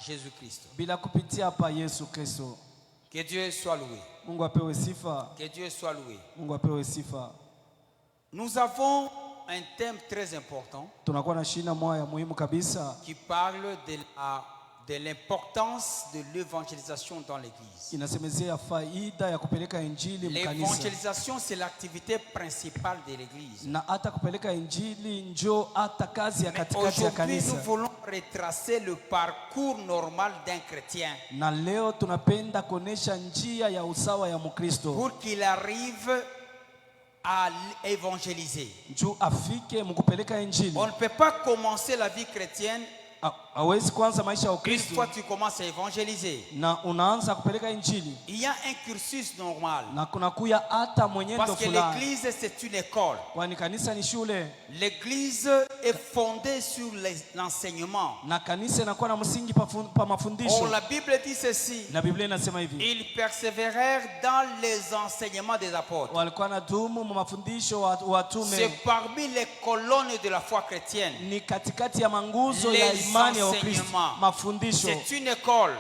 Jésus-Christ. Bila kupitia pa Yesu Kristo. Que Dieu soit loué. Mungu apewe sifa. Que Dieu soit loué. Mungu apewe sifa. Nous avons un thème très important Tunakuwa na shina moja ya muhimu kabisa qui parle de l'importance de l'évangélisation dans l'église. inasemezea faida ya kupeleka injili mkanisa. L'évangélisation, c'est l'activité principale de l'église. Na hata kupeleka injili njo hata kazi ya katikati ya Aujourd'hui, kanisa. nous voulons retracer le parcours normal d'un chrétien Na leo tunapenda kuonesha njia ya usawa ya Mkristo pour qu'il arrive à évangéliser. juu afike mkupeleka injili. On ne peut pas commencer la vie chrétienne Hawezi kuanza maisha ya une Ukristo fois que tu commences à évangéliser. na unaanza kupeleka injili. Il y a un cursus normal. Na kunakuya hata mwenyendo Parce que fulani. l'église, c'est une école. Kwani kanisa ni shule. L'église est fondée sur l'enseignement. Na kanisa inakuwa na msingi pa mafundisho. Or, la Bible dit ceci. Na Biblia inasema hivi. Ils persévérèrent dans les enseignements des apôtres. Walikuwa na dumu mu mafundisho wa watume. C'est parmi les colonnes de la foi chrétienne. Ni katikati ya manguzo ya imani ya Ukristo. Mafundisho. C'est une école.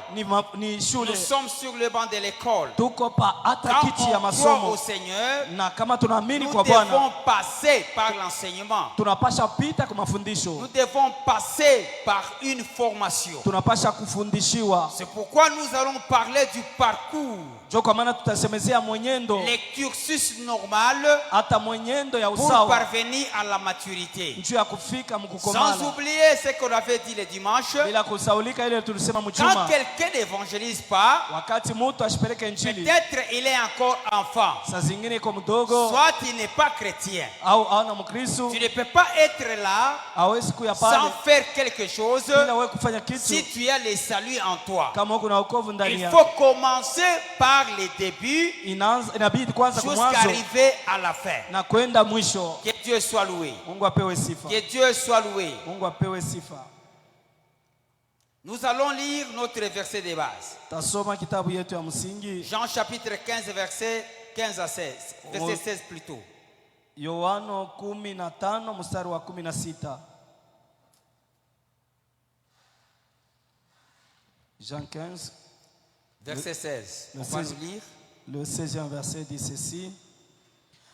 Ni shule. Nous sommes sur le banc de l'école. Tuko pa hata Quand kiti ya on croit masomo. au Seigneur, Na kama tunaamini nous kwa Bwana, devons passer par l'enseignement. tunapasha pita kwa mafundisho. Nous devons passer par une formation. Tunapasha kufundishiwa. C'est pourquoi nous allons parler du parcours. Jo kwa maana tutasemezea mwenyendo. Le cursus normal Hata mwenendo ya pour usawa. parvenir à la maturité. Njoo ya kufika mkukomala. Sans oublier ce qu'on avait dit le dimanche. Bila kusaulika ile tulisema Quand mchuma. quelqu'un n'évangélise pas, Wakati mtu ashipeleke injili. peut-être il est encore enfant. Saa zingine iko mdogo. Soit il n'est pas chrétien. Au ana Mkristo. Tu ne peux pas être là Hawezi kuya sans pale. faire quelque chose Bila wewe kufanya kitu. si tu as le salut en toi. Kama uko na wokovu ndani Il yako. faut commencer par les débuts Inabidi kwanza jusqu'à kumwanzo arriver à la fin. na kwenda mwisho. Que Dieu soit loué. Mungu apewe sifa. Que Dieu soit loué. Mungu apewe sifa. Nous allons lire notre verset de base. Tasoma kitabu yetu ya msingi. Jean chapitre 15 verset 15 à 16. Verset 16 plutôt. Yohano 15 mstari wa 16. Jean 15 verset 16. On va nous lire. Le 16e verset dit ceci.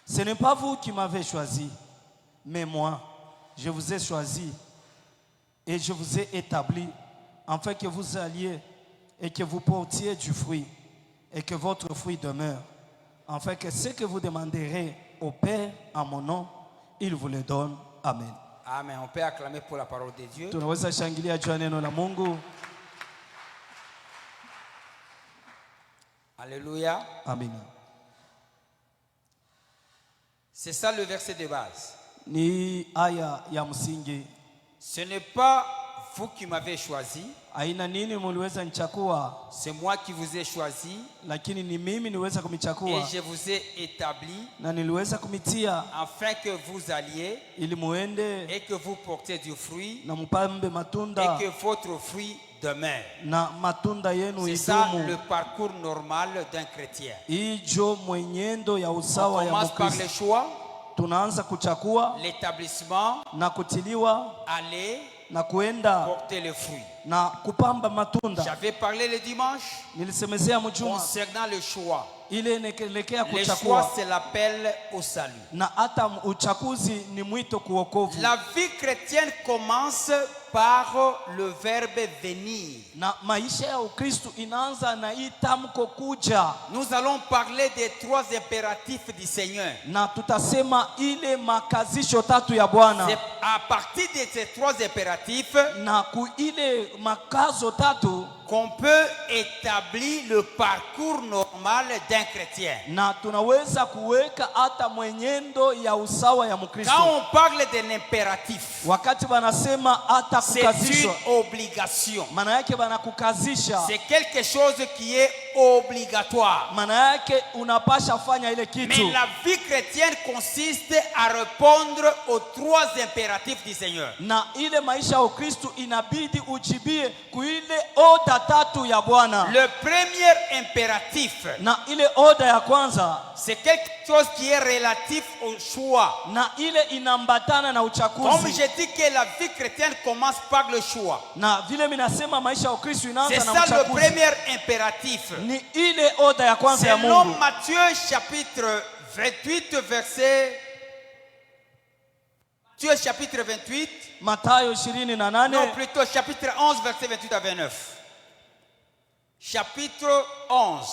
Ce n'est pas vous qui m'avez choisi, mais moi, je vous ai choisi et je vous ai établi afin que vous alliez et que vous portiez du fruit et que votre fruit demeure, afin que ce que vous demanderez au Père en mon nom, il vous le donne. Amen. Amen. On peut acclamer pour la parole de Dieu. Tunaweza shangilia juu ya neno la Mungu. Alléluia. Amen. C'est ça le verset de base. Ni aya ya msingi. Ce n'est pas vous qui m'avez choisi. Aina nini muliweza nichakua? C'est moi qui vous ai choisi. Lakini ni mimi niweza kumichakua. Et je vous ai établi. Na niliweza kumitia. Afin que vous alliez. Ili muende. Et que vous portiez du fruit. Na mpambe matunda. Et que votre fruit demeure. Na matunda yenu idumu. C'est ça le parcours normal d'un chrétien. Ijo mwenyendo ya usawa ya Mkristo. On commence par le choix. Tunaanza kuchakua. L'établissement. Na kutiliwa. Aller. Na kuenda. Porter le fruit. Na kupamba matunda. J'avais parlé le dimanche. Nilisemezea mjuma. Concernant le choix. Ile inaelekea kuchakua. Le choix c'est l'appel au salut. Na hata uchaguzi ni mwito kuokovu. La vie chrétienne commence par le verbe venir. Na maisha ya Ukristo inaanza na itamko kuja. Nous allons parler des trois impératifs du Seigneur. Na tutasema ile makazisho tatu ya Bwana. C'est à partir de ces trois impératifs na ku ile makazo tatu qu'on peut établir le parcours normal d'un chrétien. Na tunaweza kuweka hata mwenyendo ya usawa ya Mkristo. Quand on parle d'un impératif, wakati wanasema hata kukazishwa, c'est une obligation. maana yake wanakukazisha. C'est quelque chose qui est obligatoire. Maana yake unapasha fanya ile kitu. Mais la vie chrétienne consiste à répondre aux 3 impératifs du Seigneur. Na ile maisha ya Ukristo inabidi ujibie kuile oda tatu ya Bwana. Le premier impératif, na ile oda ya kwanza, c'est quelque chose qui est relatif au choix. na ile inambatana na uchaguzi. Comme je dis que la vie chrétienne commence par le choix. Na vile minasema maisha ya Ukristo inaanza C'est na ça le uchaguzi. premier impératif. Ni ile oda ya kwanza ya Selon Mungu. Matthieu chapitre 28 verset Matthieu chapitre 28. Mathayo 28. Non, plutôt chapitre 11 verset 28 à 29. Chapitre 11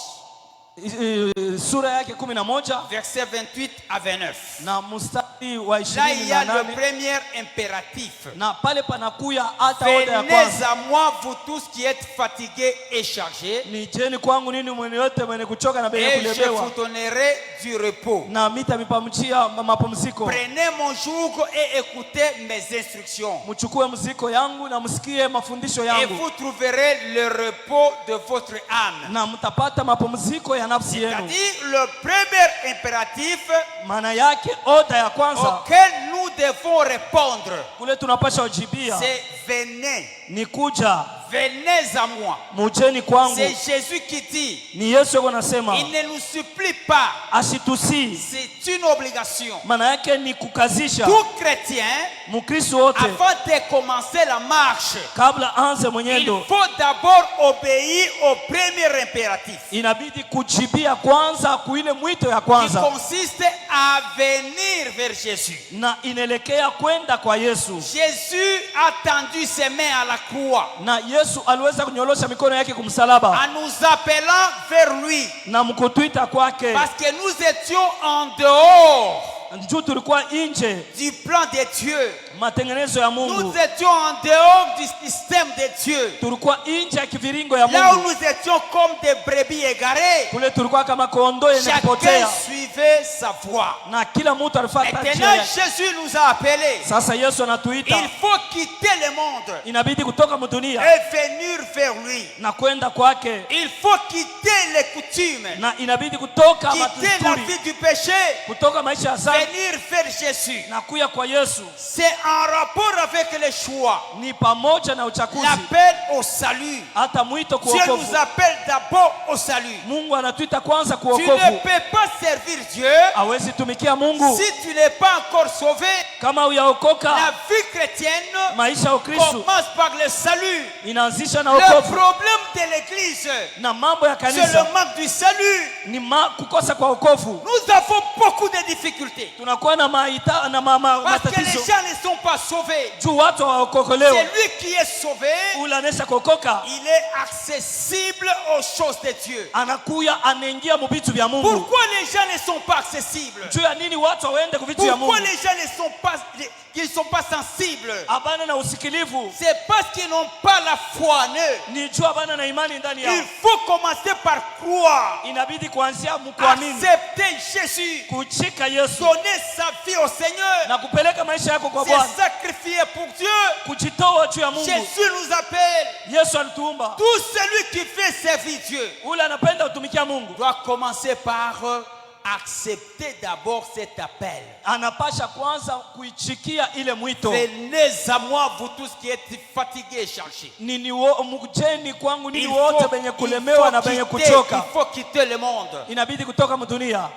sura yake 11 verset 28 à 29. na mstari wa Là il y a le 28. premier impératif. Na pale panakuya hata oda ya Venez kwanza. à moi vous tous qui êtes fatigués et chargés, Nijeni kwangu nini mwenye yote mwenye kuchoka na benye et je kulemewa, vous donnerai du repos. na mitapamchia mapumziko. Prenez mon joug et écoutez mes instructions, Mchukue mziko yangu na msikie mafundisho et yangu, vous trouverez le repos de votre âme. na mtapata mapumziko ya nafsi yenu. C'est-à-dire le premier impératif Maana yake oda ya kwanza auquel nous devons répondre, kule tunapasha ujibia c'est venez, ni kuja, venez à moi. mujeni kwangu. C'est Jésus qui dit, Ni Yesu yuko nasema, il ne nous supplie pas, asitusi. c'est une obligation. Maana yake ni kukazisha. Tout chrétien, Mkristo wote avant de commencer la marche, kabla anze il mwenyendo, faut d'abord obéir au premier impératif, inabidi kujibia kwanza kuile mwito ya qui kwanza, consiste à venir vers Jésus. na inaelekea kwenda kwa Yesu. Jésus a tendu ses mains à la croix Na Yesu aliweza kunyolosha mikono yake kumsalaba en nous appelant vers lui, na mkutuita kwake, parce que nous étions en dehors juu tulikuwa nje du plan de Dieu. matengenezo ya Nous Mungu, étions en dehors du système de Dieu. tulikuwa nje ya kiviringo ya Là où Mungu. nous étions comme des brebis égarées, Kule tulikuwa kama kondoo yenye chacun kupotea, suivait sa voie. na kila mtu alifuata njia Maintenant, yake. Jésus nous a appelés. Sasa Yesu anatuita, Il faut quitter le monde inabidi kutoka mdunia et venir vers lui. na kwenda kwake, Il faut quitter les coutumes, na inabidi kutoka quitter la matusturi, vie du péché, kutoka maisha ya dhambi venir vers Jésus. na kuya kwa Yesu. C'est en rapport avec le choix, Ni pamoja na uchaguzi, l'appel au salut. hata mwito Dieu nous kuokovu. appelle d'abord au salut. Mungu anatuita kwanza Tu ne kuokovu. peux pas servir Dieu Hawezi tumikia Mungu si tu n'es pas encore sauvé. kama La huyaokoka. vie chrétienne Maisha ya Ukristo commence par le salut. inaanzisha na Le wokovu, problème de l'église, na mambo ya c'est le kanisa manque du salut. ni kukosa kwa wokovu. Nous avons beaucoup de difficultés Tunakuwa na parce que les matatizo gens ne sont pas sauvés. juu watu hawaokolewa. Celui qui est sauvé, Ule anesha kuokoka il est accessible aux choses de Dieu. anakuya anaingia mu vitu vya Mungu. Pourquoi les gens ne sont pas accessibles? Juu ya nini watu waende ku vitu vya Pourquoi Mungu? les gens ne sont pas sensibles? Abana na usikilivu, C'est parce qu'ils n'ont pas la foi en eux. ni juu abana na imani ndani yao. Il faut commencer par croire, Inabidi kuanzia mkuamini, accepter Jésus, kuchika Yesu donner sa vie au Seigneur, na kupeleka maisha yako kwa se Bwana, sacrifier pour Dieu. kujitoa juu ya Mungu. Jésus nous appelle. Yesu alituumba, Tout celui qui fait servir Dieu ule anapenda utumikia Mungu doit commencer par accepter d'abord cet appel. anapasha kwanza kuichikia ile mwito. Venez à moi, vous tous qui êtes fatigués et chargés. Mjeni kwangu nini wote benye kulemewa na benye il kuchoka. faut quitter le monde. Inabidi kutoka mdunia,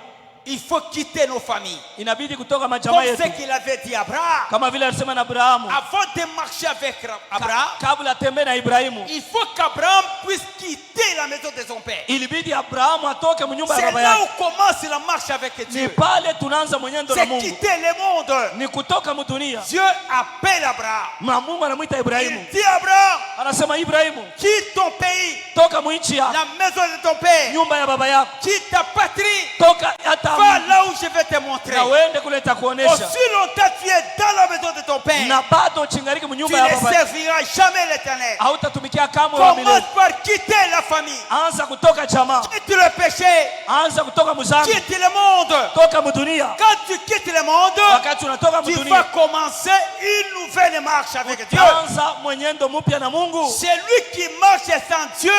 Il faut quitter nos familles. inabidi kutoka majamaa Comme ce yetu, qu'il avait dit à Abraham. kama vile alisema na Abrahamu Avant de marcher avec Abraham, kabla atembee na Ibrahimu. il faut qu'Abraham puisse quitter la maison de son père. Ilibidi Abrahamu atoke mnyumba ya C'est baba là yake. où commence la marche avec Ni Dieu. pale tunaanza mwenyendo na C'est Mungu, quitter le monde. ni kutoka mdunia. Dieu appelle Abraham. Na Mungu anamwita Ibrahimu, Il dit à Abraham, anasema Ibrahimu, quitte ton pays, toka mwinchi ya la maison de ton père, nyumba ya baba yako, quitte ta patrie, toka hata va là où je vais te montrer. na uende kule takuonesha. Aussi longtemps tu es dans la maison de ton père, Na bado chingariki tu mnyumba ya ne baba, serviras jamais l'Éternel. hautatumikia kamwe wa Commence milele. par quitter la famille, Anza kutoka jamaa, quitte le péché, anza kutoka mzambi, quitte le monde. toka mdunia. Quand tu quittes le monde, Wakati unatoka tu vas mdunia, commencer une nouvelle marche avec Dieu. anza mwenyendo mpya na Mungu. Celui qui marche sans Dieu,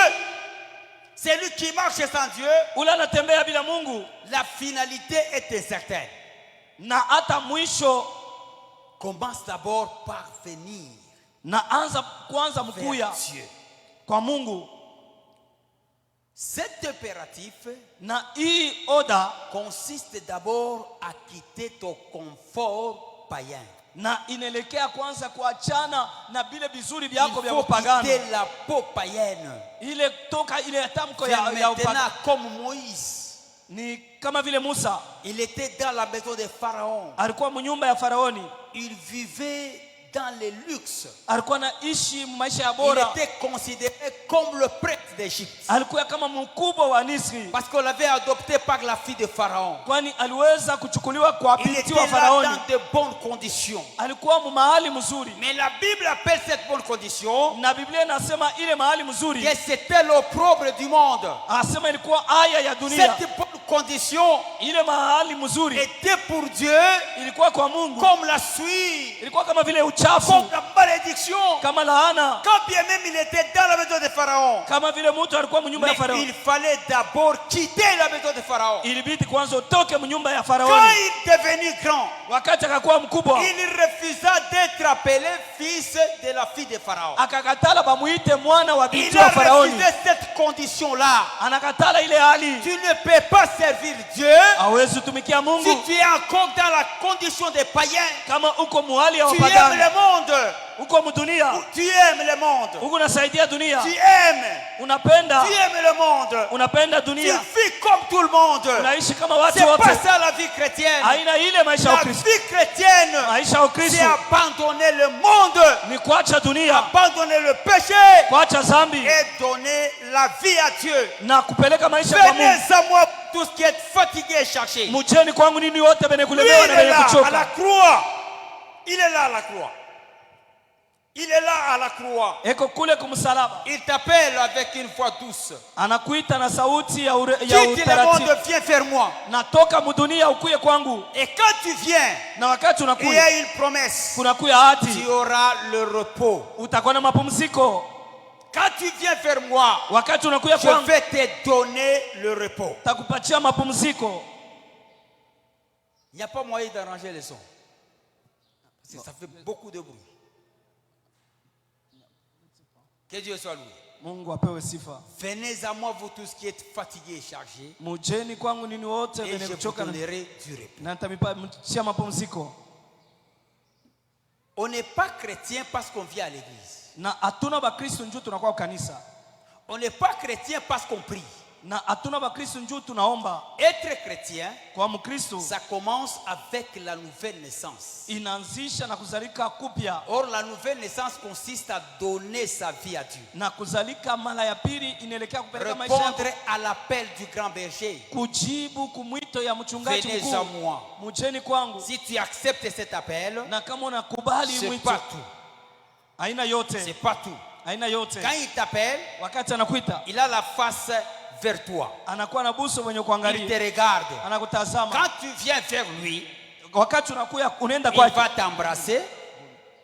Celui qui marche sans Dieu, ule anatembea bila Mungu, la finalité est incertaine. na hata mwisho Commence d'abord par venir na anza kwanza mkuya vers Dieu. kwa Mungu. Cet impératif Na hii oda consiste d'abord à quitter ton confort païen. na inaelekea kwanza kuachana na bile bizuri Il vyako vya faut upagano, quitter la peau païenne. ile toka ile tamko Faire ya maintenant upagano. comme Moïse. Ni kama vile Musa Il était dans la maison de Pharaon. alikuwa mnyumba ya Faraoni, Il vivait dans les luxes. alikuwa naishi maisha ya Il bora, était considéré comme le prêtre d'Égypte. alikuwa kama mkubwa wa Misri, Parce qu'on l'avait adopté par la fille de Pharaon. kwani aliweza kuchukuliwa kwa Il binti était wa là Faraoni. dans de bonnes conditions. Alikuwa mahali mzuri, Mais la Bible appelle cette bonne condition na Biblia inasema ile mahali mzuri, que c'était l'opprobre du monde. asema ilikuwa aya ya dunia. Cette bonne condition Ile mahali mzuri était pour Dieu ilikuwa kwa Mungu, comme la suie, ilikuwa kama vile uchafu, comme la malédiction. kama laana, Quand bien même il était dans la maison de Pharaon, kama vile mtu alikuwa mnyumba ya mais Faraoni. il fallait d'abord quitter la maison de Pharaon. Ilibidi kwanza utoke mnyumba ya Quand Faraoni. il devenit grand, Wakati akakuwa mkubwa, il refusa d'être appelé fils de la fille de Pharaon. akakatala bamuite mwana wa binti Il wa a Faraoni. refusé cette condition-là. Anakatala ile hali, Tu ne peux pas servir Dieu hawezi tumikia si Mungu tu es encore dans la condition des païens. kama uko muhali ya Tu aimes wapagani, le monde. uko mudunia, Tu aimes le monde. uko unasaidia dunia, Tu aimes. unapenda Tu aimes le monde. unapenda Tu dunia, vis comme tout le monde. unaishi kama watu C'est pas wote. ça la vie chrétienne. Haina ile maisha ya La Ukristo. vie chrétienne, Maisha ya c'est Ukristo abandonner le monde, ni kuacha dunia, abandonner le péché kuacha zambi et donner la vie à Dieu. na kupeleka maisha kwa Venez Mungu. à moi, tous qui êtes fatigués et chargés. Mujeni kwangu nini wote benye Lui, kulemewa il na est benye là à la kuchoka. croix. Il est là à la croix. Il est là à la croix. Eko kule kumsalaba, Il t'appelle avec une voix douce. anakuita na sauti ya Quitte le utaratibu, monde, viens vers moi. natoka mudunia ukuye kwangu. Et quand tu viens, Na wakati il y a unakuya, une promesse. kunakuya hati, Tu auras le repos. utakuwa na mapumziko. Quand tu viens vers moi, Wakati unakuya je kwangu, vais te donner le repos. takupatia mapumziko. Il n'y a pas moyen d'arranger les sons. Parce que ça fait beaucoup de bruit. Que Dieu soit loué. Mungu apewe sifa. Venez à moi, vous tous qui êtes fatigués et chargés, Mujeni kwangu nini wote et benye je vous kuchoka donnerai du repos. na nitampatia mapumziko. On n'est pas chrétien parce qu'on vient à l'église. Na hatuna bakristo njoo tunakuwa kanisa. On n'est pas chrétien parce qu'on prie. Na hatuna bakristo njoo tunaomba. Être chrétien, Kwa Mkristo ça commence avec la nouvelle naissance. inaanzisha na kuzalika kupya, Or, la nouvelle naissance consiste à donner sa vie à Dieu. na kuzalika mara ya pili inaelekea kupeleka maisha yako, Répondre à l'appel du grand berger. kujibu kumwito ya mchungaji Venez à mkuu. moi. Mujeni kwangu, Si tu acceptes cet appel, na kama unakubali c'est mwito, pas tout. aina C'est yote, pas tout. aina yote. Quand il t'appelle, Wakati anakuita, il a la face vers toi. anakuwa na buso wenye Il te kuangalia, regarde. anakutazama. Quand tu viens vers lui, Wakati unakuya unaenda il kwake, va t'embrasser.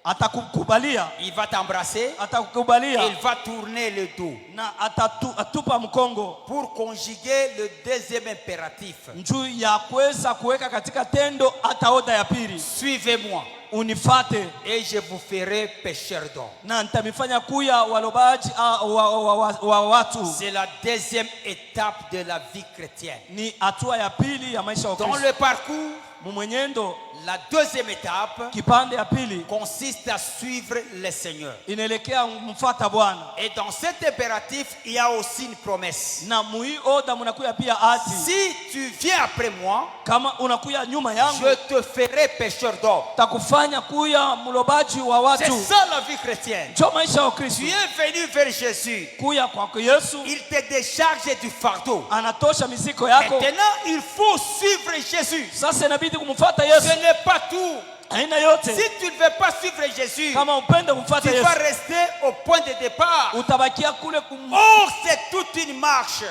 atakukubalia, Il va t'embrasser. atakukubalia Il va tourner le dos na atupa mkongo pour conjuguer le deuxième impératif. njuu ya kuweza kuweka katika tendo hata oda ya pili, Suivez-moi unifate et je vous ferai pécheur d'hommes. na nitamifanya kuya walobaji wa watu. C'est la deuxième étape de la vie chrétienne. Ni hatua ya pili ya maisha ya Dans Ukristo. le parcours, Mumwenyendo, la deuxième étape kipande ya pili consiste à suivre le Seigneur. inaelekea mfata Bwana, Et dans cet impératif, il y a aussi une promesse. na mui oda munakuya pia ati, Si tu viens après moi, kama unakuya nyuma yangu je te ferai pécheur d'hommes. takufanya kuya mlobaji wa C'est watu. ça la vie chrétienne. Njo maisha ya Tu Ukristo, es venu vers Jésus. kuya kwako Yesu Il te décharge du fardeau. anatosha miziko yako. Maintenant, il faut suivre Jésus. Sasa inabidi kumfuata Ce Yesu. n'est pas tout. Aina yote, Si tu ne veux pas suivre Jésus, kama upende kumfuata tu Yesu, vas rester au point de départ. utabakia kule Or, c'est toute une marche.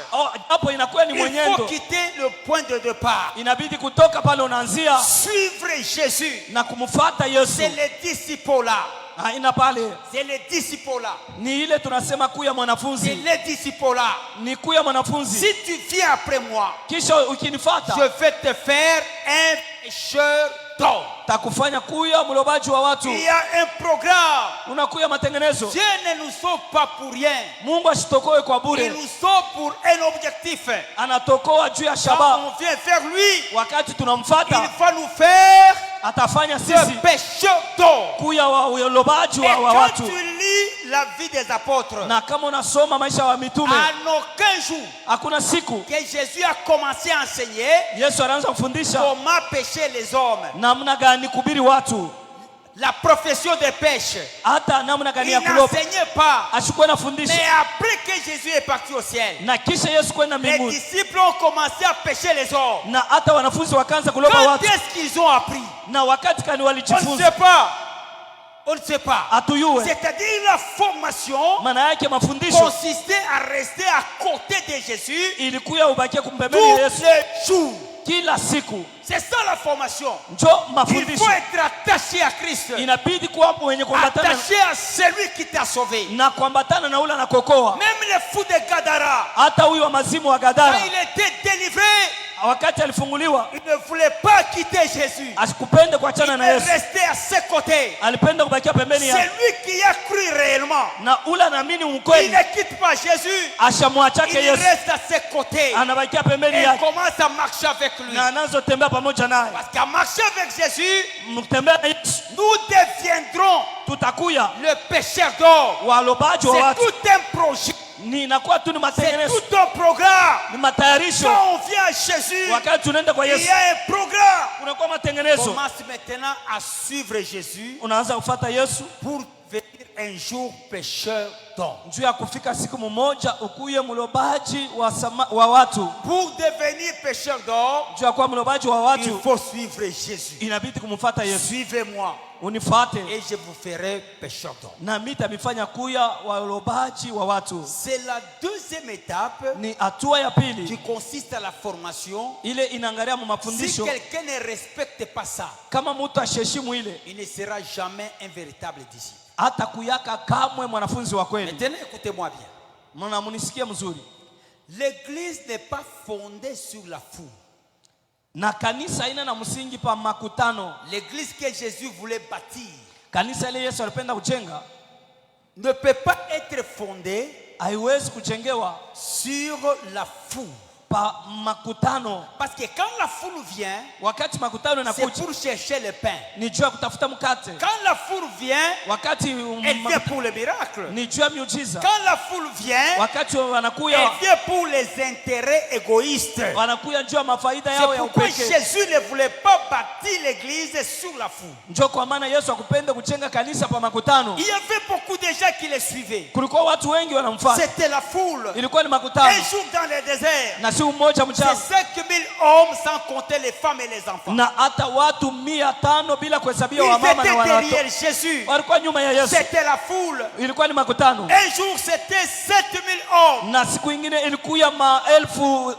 hapo inakuwa ni Il faut mwenyendo. quitter le point de départ. Inabidi kutoka pale unaanzia Suivre Jésus. na kumfuata Yesu. C'est les disciples là. haina pale. C'est le disciple-là. Ni ile tunasema kuu ya C'est mwanafunzi. le disciple-là. Ni kuu ya mwanafunzi. Si tu viens après moi, Kisha ukinifuata, je vais te faire un pêcheur d'hommes. takufanya kuu ya mlobaji wa watu. Il y a un programme. Unakuya matengenezo. Dieu ne nous sauve pas pour rien. Mungu asitokoe kwa Il bure. nous sauve pour un objectif. Anatokoa juu ya Quand shabaha. on vient vers lui, Wakati il tunamfuata, va nous faire atafanya ce sisi pêcheur d'hommes. kuu ya ulobaji Et wa quand watu. tu lis la vie des apôtres, Na kama unasoma maisha ya mitume, en aucun jour hakuna siku que Jésus a commencé à enseigner Yesu anaanza kufundisha comment pêcher les hommes, namna gani kubiri watu, la profession de pêche. hata namna gani Il ya kuloba. n'enseignait pas. Ashikuwe Mais nafundisha. après que Jésus est parti au ciel, Na kisha Yesu kwenda les mbinguni, disciples ont commencé à pêcher les hommes. na hata wanafunzi wakaanza kuloba Quand watu. est-ce qu'ils ont appris? Na wakati kani On ne walijifunza, sait pas. On ne sait pas. hatuyue. C'est-à-dire la formation Maana yake mafundisho consistait à rester à côté de Jésus ilikuya ubakie tous kumpembeni Yesu les jours. kila siku. C'est ça la formation. Njo Il mafundisho. faut être attaché à Christ. Inabidi kuwa mwenye kuambatana Attaché à celui qui t'a sauvé. na kuambatana na ule anakokoa. Même le fou de Gadara, Hata huyu wa mazimu wa quand Gadara, il était délivré, wakati alifunguliwa, il ne voulait pas quitter Jésus. asikupende Il kuachana na est Yesu. resté à ses côtés. Alipenda kubakia pembeni yake. Celui qui a cru réellement, Na ule anaamini il ukweli, ne quitte pas Jésus. ashamwachake Il Yesu, reste à ses côtés. anabakia pembeni Et yake commence à marcher avec lui. na anazotembea pamoja naye. Parce qu'à marcher avec Jésus, Mkitembea na Yesu nous deviendrons tutakuya le pécheur d'or. walobaji wa C'est watu. tout un projet. Ni inakuwa tu ni C'est matengenezo, tout un programme. ni matayarisho. Quand on vient à Jésus, Wakati tunaenda kwa il y Yesu, a un programme. unakuwa matengenezo. Commence maintenant à suivre Jésus Unaanza kufuata Yesu pour devenir un jour pécheur d'or. juu ya kufika siku mmoja ukuye mlobaji wa watu. Pour devenir pécheur d'or, Juu ya kuwa mlobaji wa il watu, faut suivre Jésus. inabidi kumfuata Yesu. Suivez-moi Unifuate et je vous ferai pécheur d'or. na mimi nitamifanya kuya walobaji wa watu. C'est la deuxième étape Ni hatua ya qui pili consiste à la formation. ile inaangalia mu Si mafundisho. quelqu'un ne respecte pas ça, Kama mtu asheshimu ile, il ne sera jamais un véritable disciple. hata kuyaka kamwe mwanafunzi wa kweli. Maintenant, écoutez-moi bien. Mnamunisikia mzuri? L'église n'est pas fondée sur la foule. Na kanisa ina na msingi pa makutano. L'église que Jésus voulait bâtir Kanisa ile Yesu alipenda kujenga ne peut pas être fondée haiwezi kujengewa sur la foule. pa makutano. Parce que quand la foule vient, Wakati makutano c'est inakuja pour chercher le pain. ni juu ya kutafuta mkate. Quand la foule vient, Wakati elle vient pour le miracle. ni juu ya miujiza. Quand la foule vient, Wakati elle wanakuya vient pour les intérêts égoïstes. wanakuya juu ya mafaida C'est yao ya pourquoi upekee. Jésus ne voulait pas bâtir l'église sur la foule. Ndio kwa maana Yesu akupenda kujenga kanisa pa makutano. Il y avait beaucoup de gens qui le suivaient. Kulikuwa watu wengi wanamfuata. C'était la foule. Ilikuwa ni Un makutano. jour dans le désert, Na siku moja c'est mchana 5000 hommes sans compter les femmes et les enfants. na hata watu 500 bila kuhesabia Ils wamama na étaient watoto. derrière Jésus. Walikuwa nyuma ya Yesu. C'était la foule. Ilikuwa ni makutano. Un jour, c'était 7000 hommes, Na siku ingine ilikuwa maelfu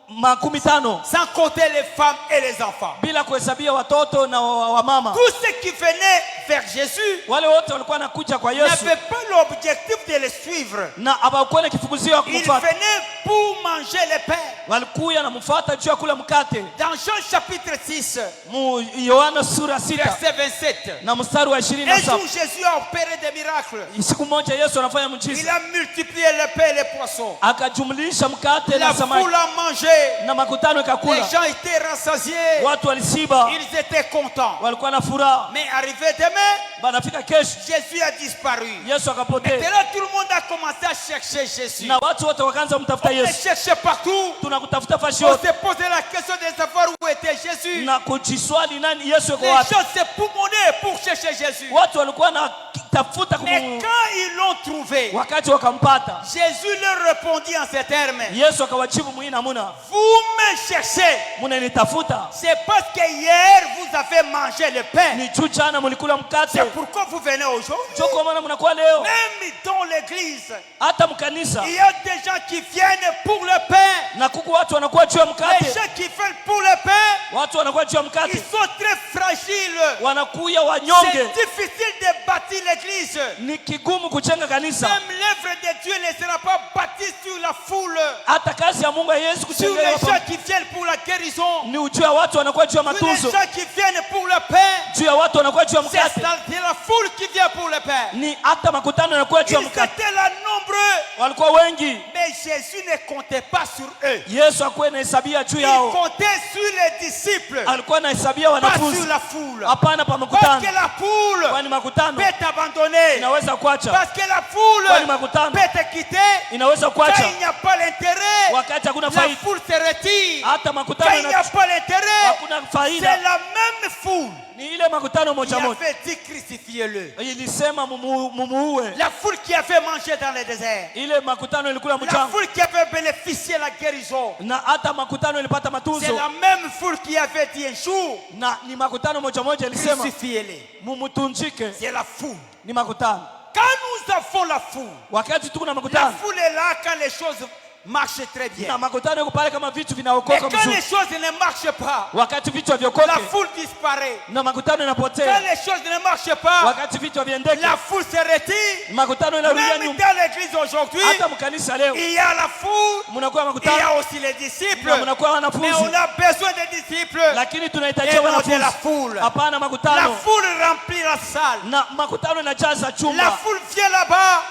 50 sans compter les femmes et les enfants. bila kuhesabia watoto na wamama. Tous ceux qui venaient vers Jésus Wale wote walikuwa nakuja kwa Yesu n'avaient pas l'objectif de le suivre. na hawakuwa na kifuguzio ya Ils kumfuata. venaient pour manger le pain. Walikuya na mfuata juu ya kula mkate. Dans Jean chapitre 6, Mu Yohana sura 6 verset 27, na mstari wa un jour 27. Jésus a opéré des miracles. Siku moja Yesu anafanya Il mjiza. a multiplié le pain et les poissons. Akajumlisha mkate La na samaki foule a mangé. na makutano Les ikakula. gens étaient rassasiés. Watu walisiba, Ils étaient contents. walikuwa na furaha. Mais arrivé demain, Banafika kesho Jésus a disparu. Yesu akapotea. Et là, tout le monde a commencé à chercher Jésus. Na watu wote wakaanza kumtafuta On le Yesu. cherchait partout. Tunakutafuta fashi On yote s'est posé la question de savoir où était Jésus. na kujiswali nani Yesu yuko Les wapi. gens se poumonaient pour chercher Jésus. Watu walikuwa na tafuta Mais quand ils l'ont trouvé, wakati wakampata Jésus leur répondit en ces termes. Yesu akawajibu mwini namuna, Vous me cherchez. munanitafuta C'est parce que hier vous avez mangé le pain. ni juu jana mulikula mkate, C'est pourquoi vous venez aujourd'hui. ndio kwa maana mnakuwa leo. Même dans l'église, Hata mkanisa il y a des gens qui viennent pour le pain. na kuku watu wanakuwa juu ya Les mkate, gens qui veulent pour le pain, watu wanakuwa juu ya ils mkate, sont très fragiles. wanakuya C'est wanyonge. difficile de bâtir l'église l'église. Ni kigumu kujenga kanisa. Même l'œuvre de Dieu ne sera pas bâtie sur la foule. Hata kazi ya Mungu haiwezi Sur kujengewa les gens qui viennent pour la guérison. ni juu ya watu wanakuwa juu ya Sur les matunzo. gens qui viennent pour le pain. Juu ya watu wanakuwa juu ya mkate. C'est la foule qui vient pour le pain. Ni hata makutano yanakuwa juu ya Ils mkate. étaient là nombreux. Walikuwa wengi. Mais Jésus ne comptait pas sur eux. Yesu hakuwa anahesabia juu Il yao. comptait sur les disciples. Alikuwa anahesabia Pas sur wanafunzi. la foule. Hapana pa Parce makutano. que la foule Kwani makutano peut t'abandonner. inaweza kuacha. Parce que la foule Kwani makutano peut te quitter. inaweza Quand kuacha il n'y a pas l'intérêt, wakati hakuna la faida. foule se retire. Hata Quand makutano il n'y a pas l'intérêt, hakuna c'est faida. la même foule Ni ile makutano qui moja moja. avait dit crucifiez-le. Ilisema mumuue. La foule qui avait mangé dans le désert. Ile makutano ilikula La mchanga. foule qui avait bénéficié de la guérison. Na hata makutano ilipata C'est matunzo. la même foule qui avait dit un jour Na ni makutano moja moja ilisema crucifiez-les. mumutunjike. C'est la foule. Ni makutano. Quand nous avons la foule, Wakati tuko na la makutano foule est là quand les choses marchent très bien. na makutano yako pale kama vitu Mais vinaokoka quand les vizuri. choses ne marchent pas, Wakati vitu la haviokoke foule disparaît. na makutano Quand inapotea. les choses ne marchent pas, Wakati vitu haviendeke la foule se retire. makutano inarudia Même nyuma. dans l'église aujourd'hui, Hata mkanisa leo il y a la foule, mnakuwa il y a makutano aussi les disciples. na mnakuwa Mais on wanafunzi, a besoin des disciples lakini et tunahitaji non de wanafunzi. la foule. Hapana La makutano foule remplit la salle. na makutano inajaza La chumba. foule vient là-bas.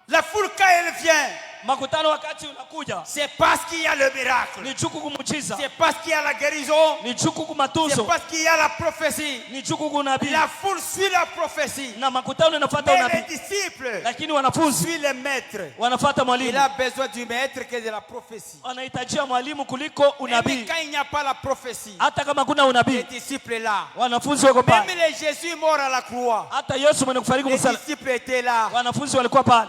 La foule quand elle vient, Makutano wakati unakuja c'est parce qu'il y a le miracle. ni chuku kumuchiza, C'est parce qu'il y a la guérison. ni chuku C'est kumatunzo, parce qu'il y a la prophétie. ni chuku kunabii. La foule suit la prophétie. Na makutano inafuata Mais les unabii, disciples lakini wanafunzi suivent le maître. wanafuata Il mwalimu. a besoin du maître que de la prophétie. Wanahitajia mwalimu kuliko Mais unabii. quand il n'y a pas la prophétie, Hata kama kuna les unabii, disciples là. wanafunzi wako Même pale. les Jésus mort à la croix, Hata Yesu mwenye kufariki les msalaba, disciples étaient là. wanafunzi walikuwa pale.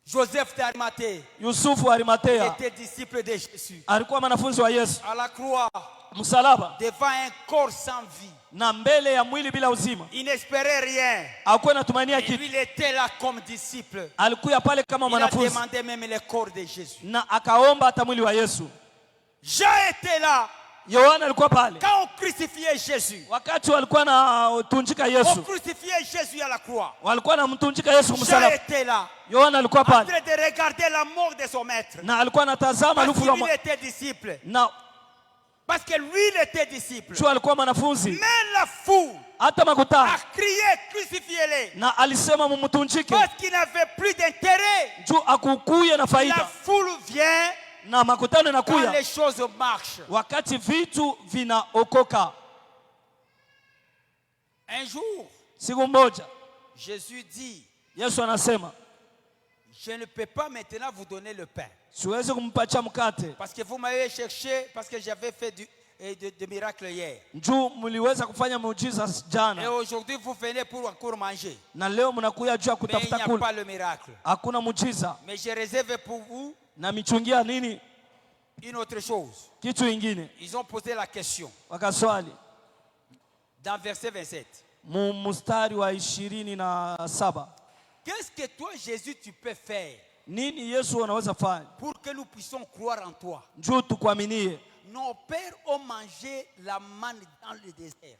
Joseph d'Arimathée Yusufu wa Arimatea était disciple de Jésus. alikuwa mwanafunzi wa Yesu. À la croix, Msalaba devant un corps sans vie, na mbele ya mwili bila uzima, il n'espérait rien. hakuwa anatumania Et kitu. lui, il était là comme disciple. Alikuwa pale kama Il a mwanafunzi demandé même le corps de Jésus. na akaomba hata mwili wa Yesu. Jean était là Yohana alikuwa pale quand on crucifiait Jésus. wakati walikuwa na tunjika On Yesu, crucifiait Jésus à la croix. walikuwa na mtunjika Yesu Jean msalaba. était là Yohana alikuwa en train pale de regarder la mort de son maître. na alikuwa anatazama Parce lufu la qu'il était disciple. na Parce que lui, il était disciple. juu alikuwa mwanafunzi. Mais la foule Hata makutano a crié, crucifiez-les. na alisema mumtunjike Parce qu'il n'avait plus d'intérêt. juu akukuye na La faida, foule vient na makutano quand inakuya les choses marchent. wakati vitu vinaokoka. Un jour, Siku moja Jésus dit, Yesu anasema, je ne peux pas maintenant vous donner le pain. siwezi kumpatia mkate Parce que vous m'avez cherché, parce que j'avais fait de miracles hier. juu mliweza kufanya muujiza Et jana, aujourd'hui, vous venez pour encore manger. na leo mnakuya juu ya Mais il n'y kutafuta a kula. pas le miracle. Hakuna muujiza. Mais j'ai réservé pour vous Na michungia nini une autre chose. kitu ingine? Ils ont posé la question Wakaswali dans verset 27. mstari wa 27, Qu'est-ce que toi, Jésus, tu peux faire nini Yesu anaweza fanya pour que nous puissions croire en toi? juu tukuaminie? Nos pères ont mangé la manne dans le désert.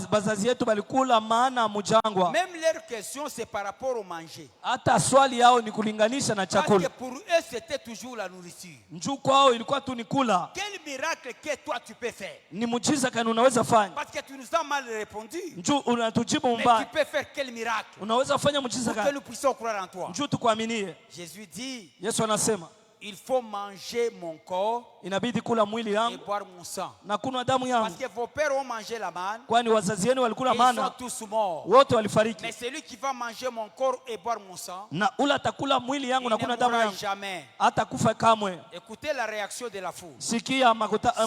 Bazazi yetu balikula maana mujangwa. Même leur question, c'est par rapport au manger. Hata swali yao ni kulinganisha na Parce que chakula. pour eux, c'était toujours la nourriture. Njuu kwao ilikuwa tu ni kula. Quel miracle que toi, tu peux faire? Ni muujiza gani unaweza fanya? Parce que tu nous as mal répondu. Njuu unatujibu Mais tu mbaya. peux faire quel miracle Unaweza fanya muujiza pour que gani? nous puissions croire en toi? Njuu tukuaminie. Jésus dit, Yesu anasema, il faut manger mon corps inabidi kula mwili et yangu boire mon sang. na kunywa damu Parce yangu, que vos pères ont mangé la manne kwani wazazi wenu et walikula ils sont mana tous morts. wote walifariki. Mais celui qui va manger mon corps et boire mon sang, Na ula atakula mwili il yangu na ne kunywa damu mourra yangu, jamais. hata kufa kamwe. Écoutez la réaction de la foule. Sikia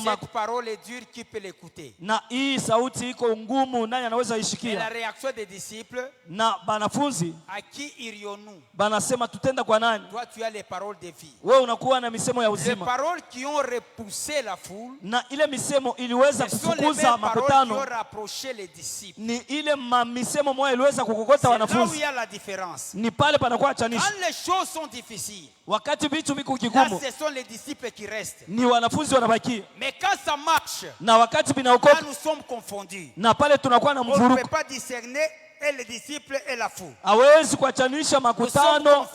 Cette parole est dure, qui peut l'écouter? na hii sauti iko ngumu, nani anaweza Et la ishikia? réaction des disciples, Na banafunzi à qui irions-nous? banasema tutenda kwa nani? Toi, tu as les paroles de vie. Wewe unakuwa na misemo ya Les uzima, paroles qui ont repoussé la foule. Na ile misemo iliweza Ce sont les kufukuza mêmes paroles qui makutano. ont rapproché les disciples. Ni ile misemo moja iliweza kukokota C'est là où il wanafunzi. y a la différence. Ni pale panakuwa achanisho. Quand les choses sont difficiles, Wakati vitu viko là kigumu, ce sont les disciples qui restent. ni wanafunzi wanabakia. Mais quand ça marche, Na wakati là vinaokoka, nous sommes confondus. na pale tunakuwa na On ne peut mvuruko. pas discerner et les disciples et la foule. Hawezi kuachanisha makutano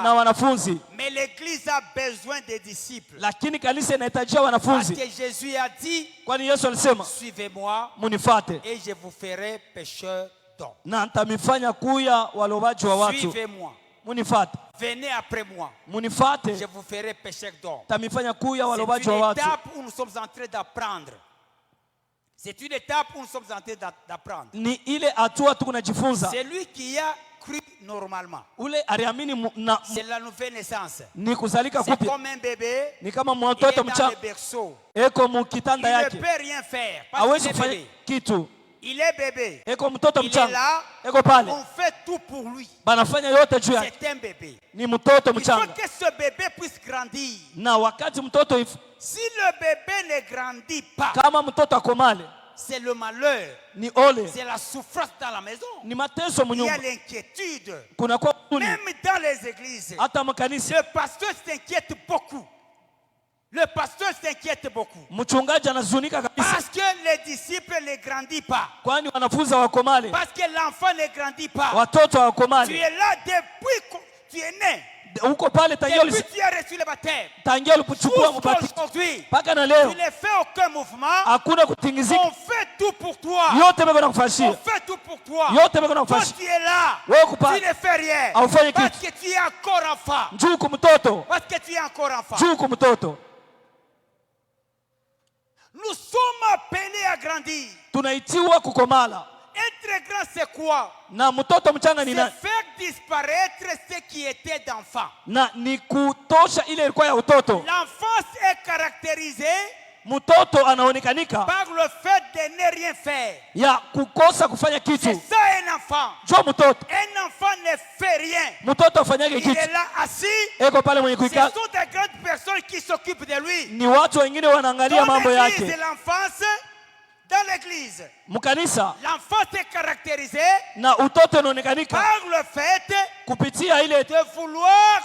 na wanafunzi. Mais l'église a besoin des disciples. Lakini kanisa inahitajia Parce wanafunzi. que Jésus a dit, Kwani Yesu alisema, suivez-moi munifate et je vous ferai pécheurs d'hommes. na nitamifanya kuya walobaji wa watu. Suivez-moi. Munifate. Venez après moi. Munifate. Je vous ferai pécheurs d'hommes. Tamifanya kuya C'est walobaji wa une watu. étape où nous sommes en train d'apprendre. C'est une étape où nous sommes en train d'apprendre. Ni ile hatua tukunajifunza. C'est lui qui a cru normalement. Ule aliamini na C'est la nouvelle naissance. ni kuzalika C'est kupya. comme un bébé. Ni kama Il est mtoto dans mchanga le berceau. eko Il mukitanda ne yake. peut rien faire. Parce Hawezi qu'il est kufanya bébé. kitu. Il est bébé. Eko mtoto Il est mchanga. là. Eko pale. On fait tout pour lui. Banafanya yote juu yake. C'est un bébé. Ni mtoto Il faut mchanga. que ce bébé puisse grandir. Na wakati mtoto Si le bébé ne grandit pas, kama mtoto akomale, c'est le malheur. ni ole. C'est la souffrance dans la maison. Ni mateso Il y a mnyumba. l'inquiétude. Kuna kwa huzuni. Même dans les églises, Hata makanisa. le pasteur s'inquiète beaucoup. Le pasteur s'inquiète beaucoup. Mchungaji anazunika kabisa. Parce que les disciples ne grandissent pas. Kwani wanafunzi hawakomale. Parce que l'enfant ne grandit pas. Watoto Tu hawakomale. es là depuis que tu es né. Uko pale Depuis que tu as reçu le baptême. tangia ulipochukua mbatizo Aujourd'hui, mpaka na tu leo ne fais aucun mouvement. hakuna kutingizika. On fait tout pour toi. Yote beko On nakufashia. fait tout pour toi. Yote beko Toi, nakufashia. tu es là. Wewe uko Tu pale. ne fais rien. Haufanyi Parce kitu. que tu es encore enfant. Njoo kumtoto. Parce que tu es encore enfant. Njoo kumtoto. Nous sommes appelés à grandir. Tunaitiwa kukomala. Être grand, c'est quoi? Na mtoto mchanga ni C'est nani? faire disparaître ce qui était d'enfant. Na ni kutosha ile ilikuwa ya utoto. L'enfance est caractérisée Mtoto anaonekanika par le fait de ne rien faire. ya kukosa kufanya C'est kitu. ça un enfant. Njoo mtoto. Un enfant ne fait rien. Mtoto afanyage Il kitu. est là assis. Eko pale mwenye Ce kuikaa. sont des grandes personnes qui s'occupent de lui. Ni watu wengine wanaangalia Dans mambo l'église, yake. l'enfance, dans l'église, Mkanisa l'enfance est caractérisée na utoto unaonekanika par le fait kupitia ile de vouloir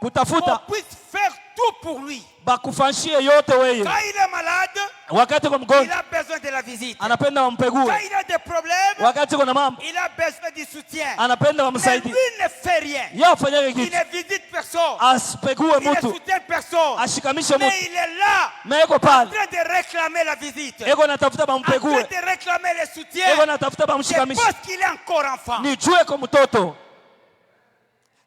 qu'on kutafuta puisse faire tout pour lui. bakufanyie yote weye. Quand il est malade, Wakati kwa il mgonjwa a besoin de la visite. anapenda Quand wampegue. il a des problèmes, Wakati kuna mambo il a besoin du soutien. anapenda Mais wamsaidie. lui ne fait rien. Yeye afanyage Il kitu, ne visite personne. asipegue Il ne mtu, soutient personne. ashikamishe Mais mtu. il est là, Na eko en pale, train de réclamer la visite. eko natafuta En train bampegue, de réclamer le soutien. eko natafuta C'est bamshikamishe. parce qu'il est encore enfant. Ni jue kwa mtoto.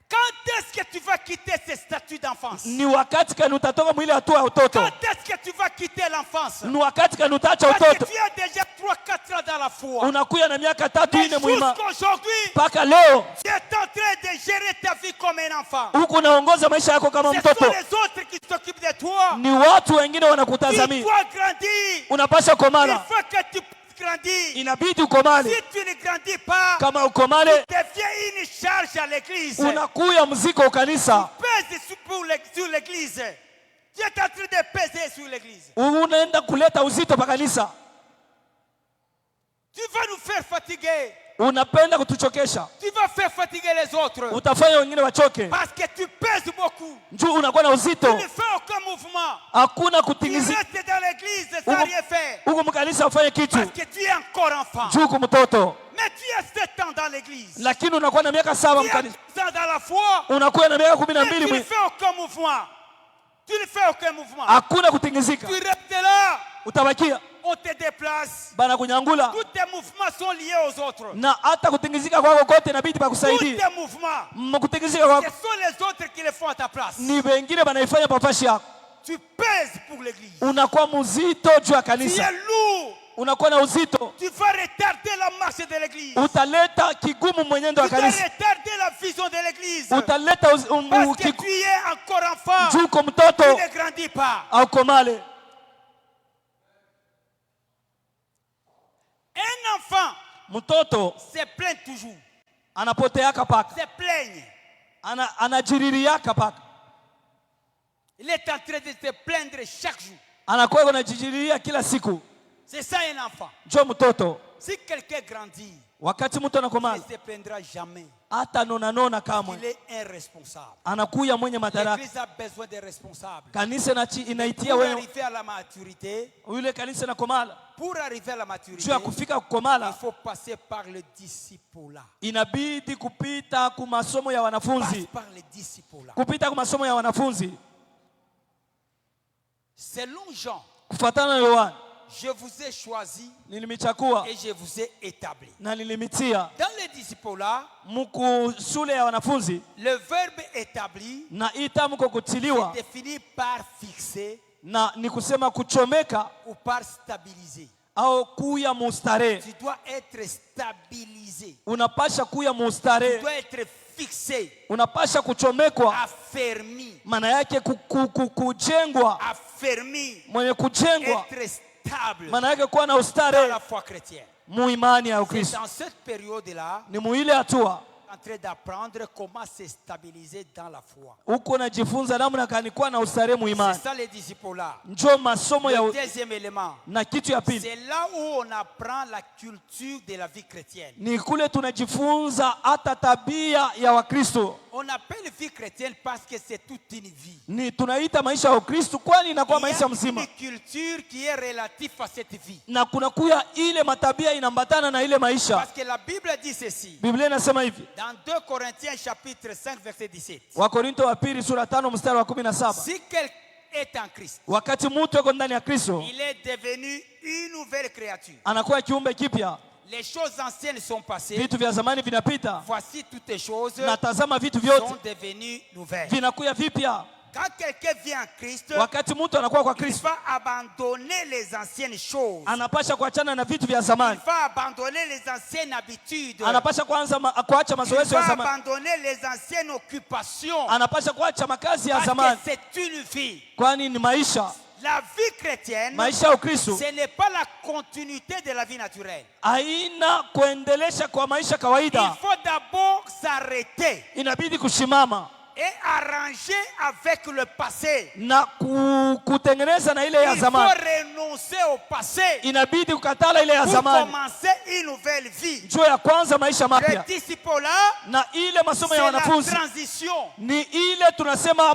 Quand est-ce que tu vas quitter ce statut d'enfance? Ni wakati kani utatoka mwili hatua ya utoto. Quand est-ce que tu vas quitter l'enfance? Ni wakati kani utaacha Parce que utoto. tu as déjà 3-4 ans dans la foi. Unakuya na miaka 3 Mais 4 muima jusqu'aujourd'hui, mpaka leo tu es en train de gérer ta vie comme un enfant. huku unaongoza maisha yako kama Ce mtoto. sont les autres qui s'occupent de toi. Ni watu wengine Il wanakutazamia. doit grandir. Unapasha Il komala, faut que tu puisses grandir. inabidi ukomale. Si tu ne grandis pas, Kama ukomale, deviens une charge à l'église. unakuya mziko ukanisa, Pèse sur l'église. Tu es en train de peser sur l'église. unaenda kuleta uzito pa kanisa. Tu vas nous faire fatiguer. Unapenda kutuchokesha, Tu vas faire fatiguer les autres. utafanya wengine wachoke. Parce que tu pèses beaucoup. Njoo unakuwa na Tu uzito, ne fais aucun mouvement. hakuna Tu kutingizika. restes dans l'église sans rien faire. Huko mkanisa ufanye kitu, Parce que tu es encore enfant. njoo kumtoto. Mais tu as 7 ans dans l'église. Lakini unakuwa na miaka 7 Tu as mkanisa, 12 ans dans la foi. unakuwa na miaka Mais tu ne 12, fais aucun mouvement. Tu ne fais aucun mouvement. hakuna kutingizika. Tu restes là. Utabakia On te déplace. bana kunyangula, Tous tes mouvements sont liés aux autres. na hata kutingizika kwako kote inabidi Tous bakusaidie. tes mouvements. Kutingizika Ce kwako sont les autres qui le font à ta place. ni wengine banaifanya pafashi yako. Tu pèses pour l'église. Unakuwa mzito juu ya Tu kanisa, es lourd. unakuwa na uzito, Tu vas retarder la marche de l'église. utaleta kigumu mwenendo wa Tu vas kanisa, retarder la vision de l'église. utaleta Parce que tu es encore enfant. juu kwa Tu mtoto ne grandis pas. au komale. Un enfant Mtoto se plaint toujours. anapoteaka paka, Se plaigne. anajiririaka paka. Il est en train de se plaindre chaque jour. anakuwa anajijililia kila siku. C'est ça un enfant. Njoo mtoto. Si quelqu'un grandit, Wakati mtu il ne anakomala se plaindra jamais. hata nona Il kamwe, est un responsable. anakuya mwenye madaraka. L'église a besoin de responsables. Kanisa inaitia Pour wewe arriver à la maturité, yule kanisa nakomala. pour arriver à la maturité, Juu ya il kufika kukomala faut passer par le disciple-là. inabidi kupita ku masomo ya Passe wanafunzi, par le disciple-là. kupita ku masomo ya wanafunzi. Selon Jean, Kufuatana na Yohana, je vous ai choisi nilimichakua et je vous ai établi. na nilimitia Dans le disciple-là, mku shule ya wanafunzi, le verbe établi na ita mko kutiliwa, est défini par fixer na ni kusema kuchomeka ou par stabiliser. au kuya mustare. Tu dois être stabilisé. Unapasha kuya Tu mustare, dois être fixé, unapasha kuchomekwa, affermi, maana yake kujengwa, affermi, mwenye kujengwa, être stable maana yake kuwa na dans ustare la foi chrétienne. muimani ya C'est Ukristo. dans cette période-là Ni muile hatua en train d'apprendre comment se stabiliser dans la foi. huko najifunza namna gani kuwa na ustare C'est muimani. ça les disciples-là. Njoo masomo ya Le deuxième élément, na kitu ya pili c'est là où on apprend la culture de la vie chrétienne. ni kule tunajifunza hata tabia ya Wakristo. On appelle vie chrétienne parce que c'est toute une vie. Ni tunaita maisha ya Ukristo kwani inakuwa Il y maisha a mzima, une culture qui est relative à cette vie. na kuna kuya ile matabia inambatana na ile maisha. Parce que la Bible dit ceci. Biblia inasema hivi, Dans 2 Corinthiens chapitre 5 verset 17. Wakorinto wa pili sura 5 mstari wa 17, Si quelqu'un est en Christ, wakati mtu yuko ndani ya Kristo il est devenu une nouvelle créature. anakuwa kiumbe kipya, Les choses anciennes sont passées. vitu vya zamani vinapita, Voici toutes les choses na tazama vitu sont vyote devenues nouvelles. vinakuya vipya. Quand quelqu'un vient en Christ, Wakati mtu anakuwa kwa il Kristo va abandonner les anciennes choses. anapasha kuachana na vitu vya Il zamani, va abandonner les anciennes habitudes. anapasha kuacha Il mazoezi ya va zamani, abandonner les anciennes occupations. anapasha kuacha makazi ya Parce que zamani, c'est une vie. kwani ni maisha. La vie chrétienne, Maisha ya Ukristo ce n'est pas la continuité de la vie naturelle. haina kuendelesha kwa maisha Il kawaida, faut d'abord s'arrêter inabidi kushimama et arranger avec le passé. na kutengeneza na ile ya Il faut zamani, renoncer au passé inabidi kukatala ile ya pour zamani commencer une nouvelle vie. njoo ya kwanza maisha Le mapya. disciple-là, Na ile masomo c'est ya la wanafunzi transition. ni ile tunasema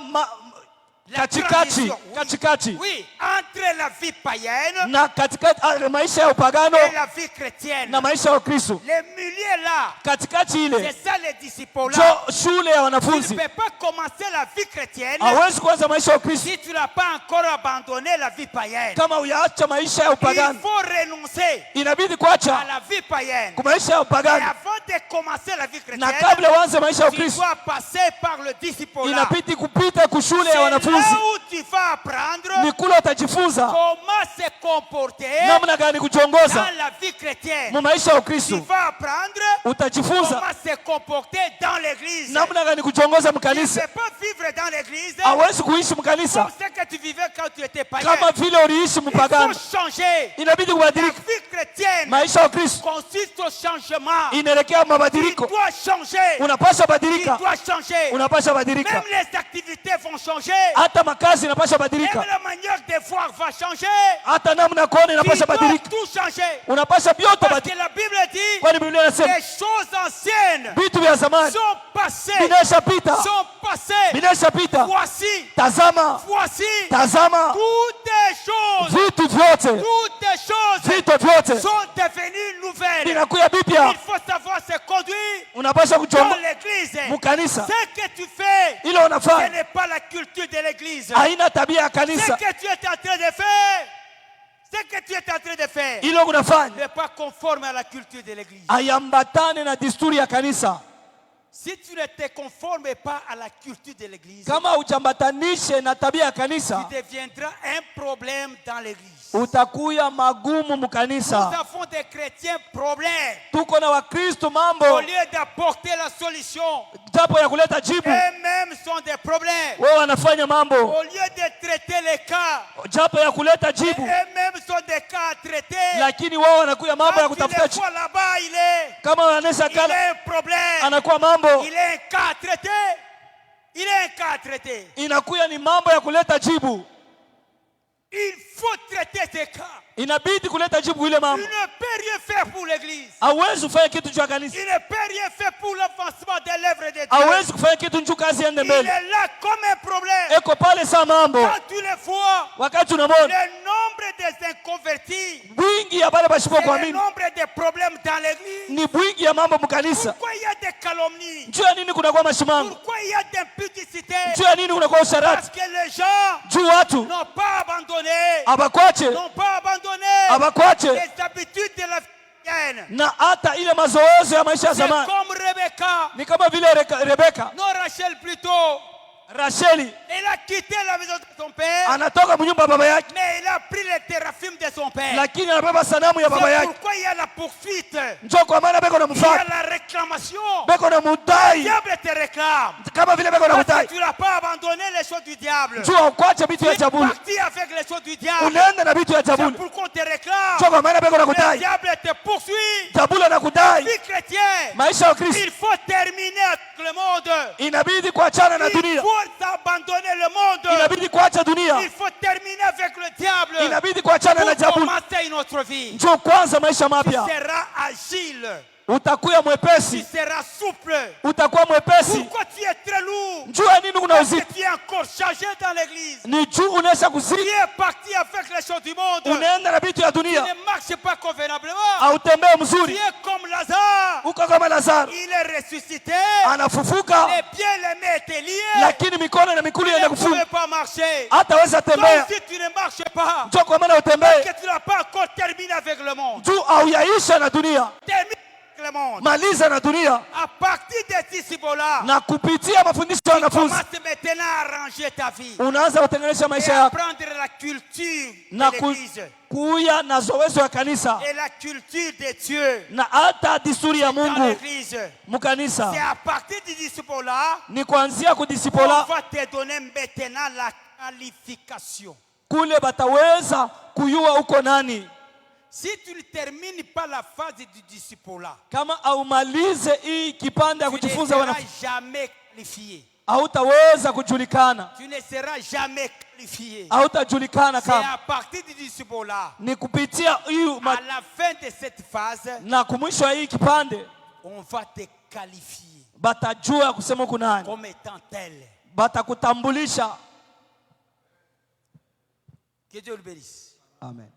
La katikati, transition, oui. katikati Oui, entre la vie païenne na katikati maisha ya upagano et la vie chrétienne. na maisha ya Ukristo, Le milieu là, katikati ile c'est ça les disciples là. njoo shule ya Tu ne wanafunzi. peux pas commencer la vie chrétienne Hawezi kuanza maisha ya Ukristo si tu n'as pas encore abandonné la vie païenne. kama uyaacha maisha ya Il upagano, faut renoncer inabidi à kuacha la vie païenne. kwa maisha ya Et upagano, avant de commencer la vie na chrétienne, kabla uanze maisha ya tu Ukristo dois passer par le disciple là. inabidi kupita kushule C'est ya là wanafunzi. où tu vas apprendre Ni kule utajifunza comment se comporter namna gani kujongoza dans la vie chrétienne. mu maisha ya Tu Ukristo, vas apprendre utajifunza comment se comporter dans l'église. namna gani kujongoza Tu ne mkanisa. peux pas vivre dans l'église Hawezi kuishi comme mkanisa ce que tu vivais quand tu étais païen. kama vile uliishi Il mpagano, faut changer. inabidi La kubadilika. vie chrétienne Maisha ya Ukristo consiste au changement. inaelekea Tu mabadiliko, dois changer. unapasha Tu badilika, dois changer. unapasha badilika, Même les activités vont changer. hata makazi inapasha Même badilika, la manière de voir va changer. hata namna ya kuona Tu inapasha dois badilika, tout changer. unapasha vyote Parce badilika, que la Bible dit kwani Biblia inasema les choses anciennes vitu vya zamani sont passées. vinashapita, Sont passées. vinashapita. Voici. Tazama, Voici. tazama, Toutes les choses. vitu vyote, Toutes les choses vitu vyote sont devenues nouvelles. vinakuya vipya. Il faut savoir se conduire Unapasha dans kuchomba l'église. mukanisa, Ce que tu fais, ile ce unafanya n'est pas la culture de l'église. haina tabia ya Ce kanisa, que tu es en train de faire, ce que tu es en train de faire, ile unafanya n'est pas conforme à la culture de l'église. haiambatane na desturi ya kanisa. Si tu ne te conformes pas à la culture de l'église, Kama ujambatanishe na tabia ya kanisa, tu deviendras un problème dans l'église. utakuya magumu mkanisa. Nous avons des chrétiens problèmes. Tuko na Wakristo Au mambo, lieu d'apporter la solution, japo ya kuleta jibu, eux-mêmes sont des problèmes. wao wanafanya mambo, Au lieu de traiter les cas, japo ya kuleta jibu, eux-mêmes sont des cas à traiter. lakini wao wanakuya mambo ya Quand tu kutafuta les vois là-bas, il kama wananesha est kala un problème. anakuwa mambo, Il est un cas à traiter. Il est un cas à traiter. inakuya ni mambo ya kuleta jibu. Il faut traiter ces cas. Inabidi kuleta jibu ile Il mambo. ne peut rien faire pour l'église. Hawezi kufanya kitu juu ya kanisa. Il ne peut rien faire pour l'avancement de l'œuvre de Dieu. Hawezi kufanya kitu juu kazi iende Il mbele. est là comme un problème. Eko pale saa mambo. Quand tu le vois, Wakati unamwona le nombre des inconvertis, bwingi ya bale bashipo et le kuamini nombre de problèmes dans l'église. ni bwingi ya mambo mkanisa. Pourquoi il y a des calomnies? Juu ya nini kunakuwa mashimamo? Pourquoi il y a des impudicités? Juu ya nini kunakuwa Parce usharati? que les gens Juu watu n'ont pas abandonné. abakwache Les habitudes de la chrétienne. na hata ile mazoezo ya maisha ya C'est zamani. comme Rebecca. Ni kama vile Rebeka, Non, Rachel plutôt. Racheli Elle a quitté la maison de son père, anatoka mnyumba ya baba yake, mais elle a pris les téraphimes de son père. lakini anabeba sanamu ya baba C'est yake. pourquoi il y a la poursuite. Njoo kwa maana beko na Il y a mfuata, la réclamation. beko na Le mudai, diable te réclame. kama vile beko na Parce que mudai. tu n'as pas abandonné les choses du diable. Njoo ukwache vitu Tu ya es jabuli, parti avec les choses du diable. unaenda na vitu ya C'est jabuli. pourquoi on te réclame. Njoo kwa maana beko na Le kudai, diable te poursuit. jabuli anakudai. Vie chrétienne. Maisha ya Kristo Il faut terminer avec le monde. inabidi kuachana na Il dunia, faut abandonner le monde. inabidi kuacha dunia, Il faut terminer avec le diable. inabidi kuachana na Pour jabuli. commencer une autre vie. Njoo kwanza maisha Tu mapya, seras agile. utakuwa Tu mwepesi, seras souple. utakuwa mwepesi. Pourquoi tu es très lourd? Njoo ya nini kuna Parce que uzito? tu es encore chargé dans l'église. Ni juu unaisha Tu kuzidi, es parti avec les choses du monde. Tu unaenda na vitu ya dunia, ne marches pas convenablement. hautembee Tu mzuri, es comme Lazare. uko kama Lazaro Il est ressuscité. anafufuka, Les pieds, les mains étaient liés. lakini mikono na mikuli Tu ne inaenda pouvais kufunga, pas marcher. hataweza Toi tembea. aussi, tu ne marches pas. Njoo kwa maana Parce utembee, que tu n'as pas encore terminé avec le monde. juu hauyaisha na dunia, Termine avec le monde. maliza na dunia, À partir de ce symbole-là, na kupitia mafundisho ya wanafunzi commence maintenant à arranger ta vie. unaanza kutenganisha Et maisha yako apprendre la culture na de l'église. kuya na zowezo ya kanisa Et la culture de Dieu na hata disturi ya dans Mungu l'église. C'est mukanisa. à partir du disciple-là Ni kuanzia qu'on kudisipola va te donner maintenant la qualification. kule bataweza kuyua uko nani. Si tu ne termines pas la phase du disciple-là, Kama aumalize hii kipande ya tu ne kujifunza seras wanafunzi, jamais qualifié. hautaweza kujulikana, Tu ne seras jamais qualifié. hautajulikana. C'est Kama à partir du disciple-là, ni kupitia hii à la fin de cette phase, na kumwisho hii kipande on va te qualifier batajua kusema uko nani, comme étant tel. batakutambulisha. Que Dieu le bénisse. Amen.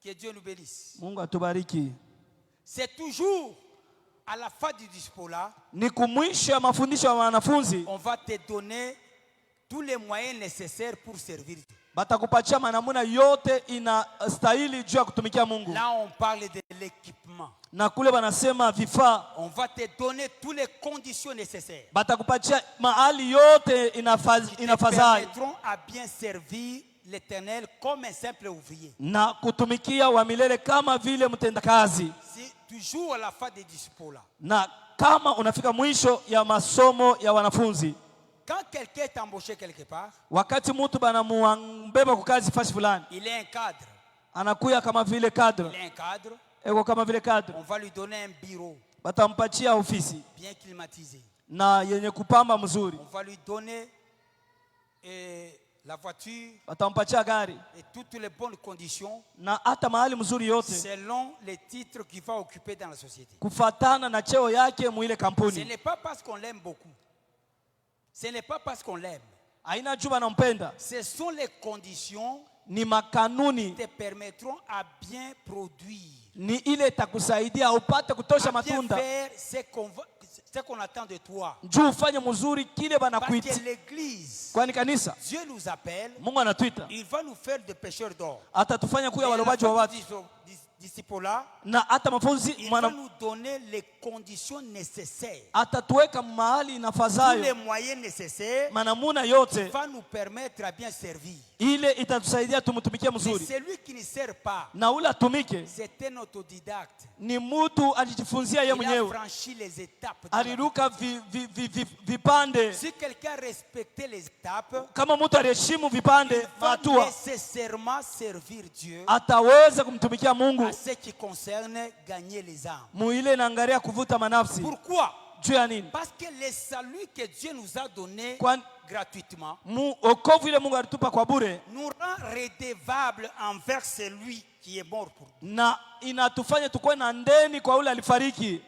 Que Dieu nous bénisse. Mungu atubariki. C'est toujours à la fin du disciple-là, Ni kumwisho ya mafundisho ya wanafunzi on va te donner tous les moyens nécessaires pour servir Dieu. batakupatia manamuna yote inastahili juu ya kutumikia Mungu. Là, on parle de l'équipement. Na kule banasema vifaa, On va te donner toutes les conditions nécessaires batakupatia mahali yote qui te inafadhali permettront à bien servir l'Éternel comme un simple ouvrier. na kutumikia wa milele kama vile mtendakazi. C'est toujours à la fin des disciples-là. Na kama unafika mwisho ya masomo ya wanafunzi, Quand quelqu'un est embauché quelque part, wakati mtu banamuambeba kwa kazi fasi fulani, il est un cadre. anakuya kama vile kadro, Il est un cadre. eko kama vile kadro, On va lui donner un bureau batampatia ofisi bien climatisé. na yenye kupamba mzuri, On va lui donner la voiture batampatia gari et toutes les bonnes conditions na hata mahali mzuri yote selon les titres qu'il va occuper dans la société. kufatana na cheo yake muile Ce kampuni. n'est pas parce qu'on l'aime beaucoup. Ce n'est pas parce qu'on l'aime. Haina juma nampenda, Ce sont les conditions ni makanuni, qui te permettront à bien produire, ni ile itakusaidia upate kutosha à bien matunda faire ce qu'on attend de toi. juu ufanye mzuri kile Parce banakuiti. que l'église, Kwani kanisa Dieu nous appelle, Mungu anatuita il va nous faire des pêcheurs d'or. atatufanya kuya Et à la walobaji wa fin watu, du disciple-là, na hata mafunzi il va mwana nous donner les conditions nécessaires, atatuweka mahali tous les inafazayo moyens nécessaires, manamuna qui yote va nous permettre à bien servir. ile itatusaidia tumtumikie Mais mzuri. celui qui ne sert pas, Na ule atumike c'est un autodidacte. ni mtu alijifunzia ye Il a mwenyewe, franchi les étapes. de la vie. aliruka vipande. Si quelqu'un respectait les étapes, Kama mtu aliheshimu il vipande va mahatua, nécessairement servir Dieu ataweza kumtumikia Mungu à ce qui concerne gagner les âmes. muile naangalia kuvuta manafsi. Pourquoi? juu ya nini? Parce que le salut que Dieu nous a donné gratuitement wokovu ile Mungu alitupa kwa bure nous rend redevables envers celui qui est mort pour nous. Na inatufanya tukue na ndeni kwa ule alifariki.